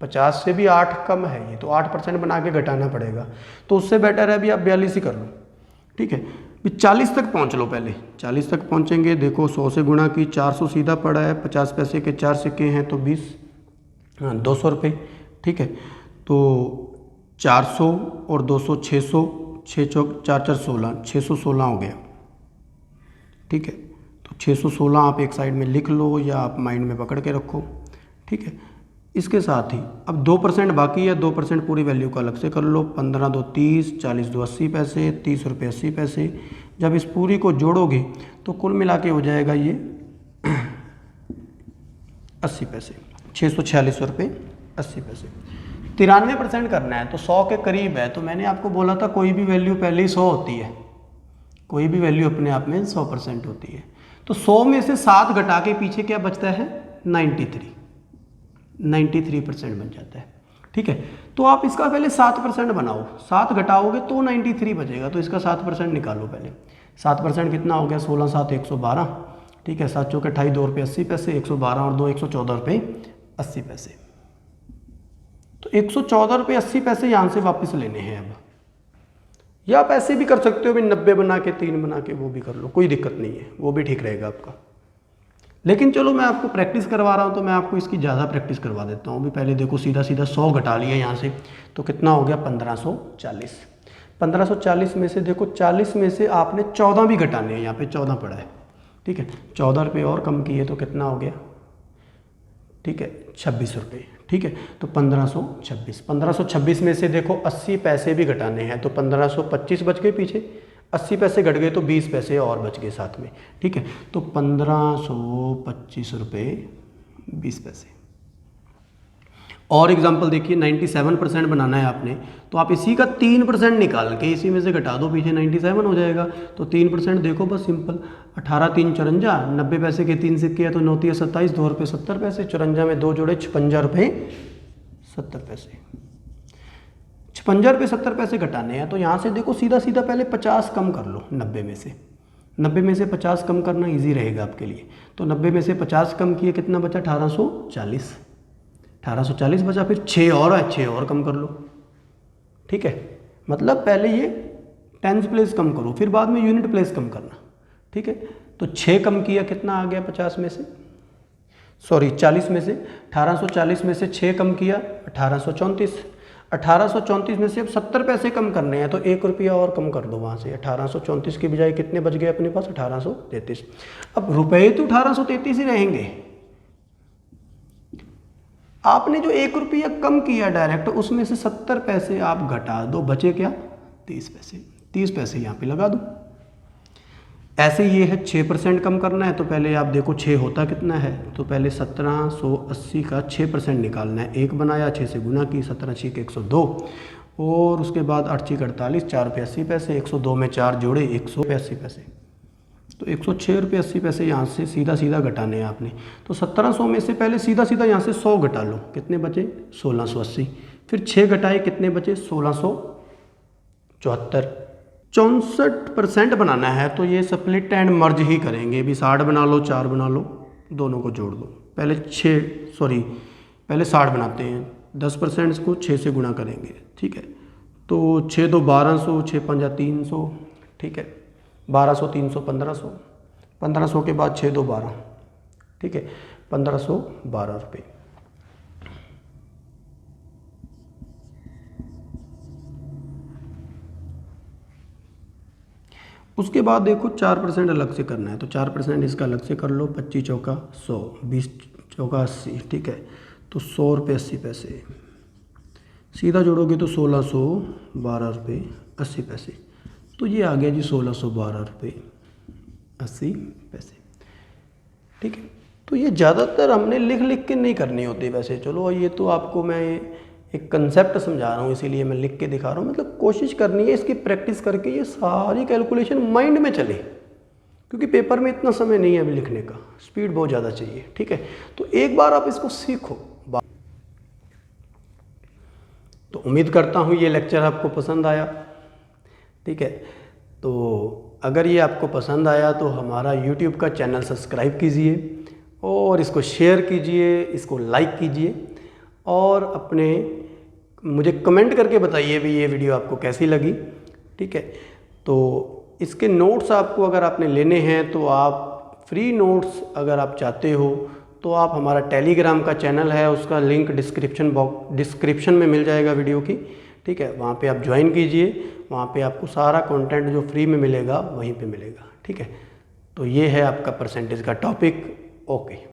50 से भी 8 कम है ये, तो 8% बना के घटाना पड़ेगा, तो उससे बेटर है भी आप 42 ही कर लो, ठीक है। 40 तक पहुंच लो, पहले 40 तक पहुंचेंगे, देखो 100 से गुणा की, 400 सीधा पड़ा है, 50 पैसे के 4 सिक्के हैं तो 20, हाँ 200 रुपये, ठीक है। तो 400 और 200 600, 6 चौक 4 4 16, 616 हो गया, ठीक है। तो 616 आप एक साइड में लिख लो या आप माइंड में पकड़ के रखो, ठीक है। इसके साथ ही अब 2% बाकी है, 2% पूरी वैल्यू का अलग से कर लो, 15 2 30, 40 2 80 पैसे, 30 रुपये 80 पैसे। जब इस पूरी को जोड़ोगे तो कुल मिला के हो जाएगा ये 80 पैसे, 646 रुपये 80 पैसे। 93% करना है तो 100 के करीब है, तो मैंने आपको बोला था कोई भी वैल्यू पहले ही 100 होती है, कोई भी वैल्यू अपने आप में 100% होती है। तो 100 में से 7 घटा के पीछे क्या बचता है, 93% बन जाता है, ठीक है। तो आप इसका पहले 7% बनाओ, 7 घटाओगे तो 93 बचेगा, तो इसका 7% निकालो पहले। 7% कितना हो गया, 16 7 112, ठीक है, 7 चौके 28, 2 रुपये 80 पैसे, 112 और 2 114 रुपये 80 पैसे। तो 114 रुपये 80 पैसे यहाँ से वापस लेने हैं अब, या आप ऐसे भी कर सकते हो भी 90 बना के 3 बना के, वो भी कर लो, कोई दिक्कत नहीं है, वो भी ठीक रहेगा आपका। लेकिन चलो मैं आपको प्रैक्टिस करवा रहा हूँ तो मैं आपको इसकी ज़्यादा प्रैक्टिस करवा देता हूँ। भी पहले देखो सीधा सीधा 100 घटा लिया यहाँ से, तो कितना हो गया 1540। 1540 में से देखो 40 में से आपने 14 भी घटाने हैं, यहाँ पे 14 पड़ा है, ठीक है, 14 रुपये और कम किए तो कितना हो गया, ठीक है 26 रुपये, ठीक है। तो 1526 में से देखो 80 पैसे भी घटाने हैं, तो 1525 बच गए पीछे, 80 पैसे घट गए तो 20 पैसे और बच गए साथ में, ठीक है। तो 1525 रुपये 20 पैसे। और एग्जांपल देखिए 97% बनाना है आपने, तो आप इसी का 3% निकाल के इसी में से घटा दो, पीछे 97 हो जाएगा। तो 3% देखो बस सिंपल, 18 3 54, 90 पैसे के 3 सिक्के है तो 9 3 27, 2 रुपये 70 पैसे, 54 में 2 जोड़े 56 रुपये 70 पैसे। 56 रुपये 70 पैसे घटाने हैं, तो यहाँ से देखो सीधा सीधा पहले 50 कम कर लो 90 में से, 90 में से 50 कम करना इजी रहेगा आपके लिए। तो 90 में से 50 कम किए, कितना बचा 1840, 1840 बचा, फिर 6 और है, 6 और कम कर लो, ठीक है। मतलब पहले ये टेंस प्लेस कम करो, फिर बाद में यूनिट प्लेस कम करना, ठीक है। तो 6 कम किया, कितना आ गया 50 में से, सॉरी 40 में से, 1840 में से 6 कम किया 1834, 1834 में से अब 70 पैसे कम करने हैं, तो 1 रुपया और कम कर दो वहाँ से, 1834 की बजाय कितने बच गए अपने पास 1833। अब रुपए तो 1833 ही रहेंगे, आपने जो 1 रुपया कम किया डायरेक्ट, उसमें से 70 पैसे आप घटा दो, बचे क्या 30 पैसे। 30 पैसे यहाँ पे लगा दो। ऐसे ये है 6% कम करना है, तो पहले आप देखो 6 होता कितना है, तो पहले 1780 का 6% निकालना है। 1 बनाया, 6 से गुना की, 17 6 102, और उसके बाद 8 6 48, 4 रुपये 80 पैसे, 102 में 4 जोड़े 180 पैसे, तो 106 रुपये 80 पैसे यहाँ से सीधा सीधा घटाने हैं आपने। तो 1700 में से पहले सीधा सीधा यहाँ से 100 घटा लो, कितने बचे 1680, फिर 6 घटाए, कितने बचे 1674। 64% बनाना है, तो ये स्प्लिट एंड मर्ज ही करेंगे। भी 60 बना लो, 4 बना लो, दोनों को जोड़ दो। पहले 60 बनाते हैं, 10% को 6 से गुणा करेंगे, ठीक है। तो 6 2 1200, 6 5 300, ठीक है। 1200 300 1500, 1500 के बाद 6 2 12, ठीक है, 1512 रुपये। उसके बाद देखो 4% अलग से करना है, तो 4% इसका अलग से कर लो। 25 चौका 100, 20 चौका 80, ठीक है। तो 100 रुपये 80 पैसे, सीधा जोड़ोगे तो 1612 रुपये 80 पैसे। तो ये आ गया जी 1612 रुपये 80 पैसे, ठीक है। तो ये ज़्यादातर हमने लिख लिख के नहीं करनी होती वैसे, चलो ये तो आपको मैं एक कंसेप्ट समझा रहा हूँ, इसीलिए मैं लिख के दिखा रहा हूँ। मतलब कोशिश करनी है इसकी प्रैक्टिस करके ये सारी कैलकुलेशन माइंड में चले, क्योंकि पेपर में इतना समय नहीं है अभी लिखने का, स्पीड बहुत ज़्यादा चाहिए, ठीक है। तो एक बार आप इसको सीखो। तो उम्मीद करता हूँ ये लेक्चर आपको पसंद आया, ठीक है। तो अगर ये आपको पसंद आया तो हमारा YouTube का चैनल सब्सक्राइब कीजिए और इसको शेयर कीजिए, इसको लाइक कीजिए, और अपने मुझे कमेंट करके बताइए भी ये वीडियो आपको कैसी लगी, ठीक है। तो इसके नोट्स आपको अगर आपने लेने हैं तो आप फ्री नोट्स अगर आप चाहते हो तो आप हमारा टेलीग्राम का चैनल है, उसका लिंक डिस्क्रिप्शन में मिल जाएगा वीडियो की, ठीक है। वहाँ पे आप ज्वाइन कीजिए, वहाँ पे आपको सारा कंटेंट जो फ्री में मिलेगा वहीं पे मिलेगा, ठीक है। तो ये है आपका परसेंटेज का टॉपिक। ओके।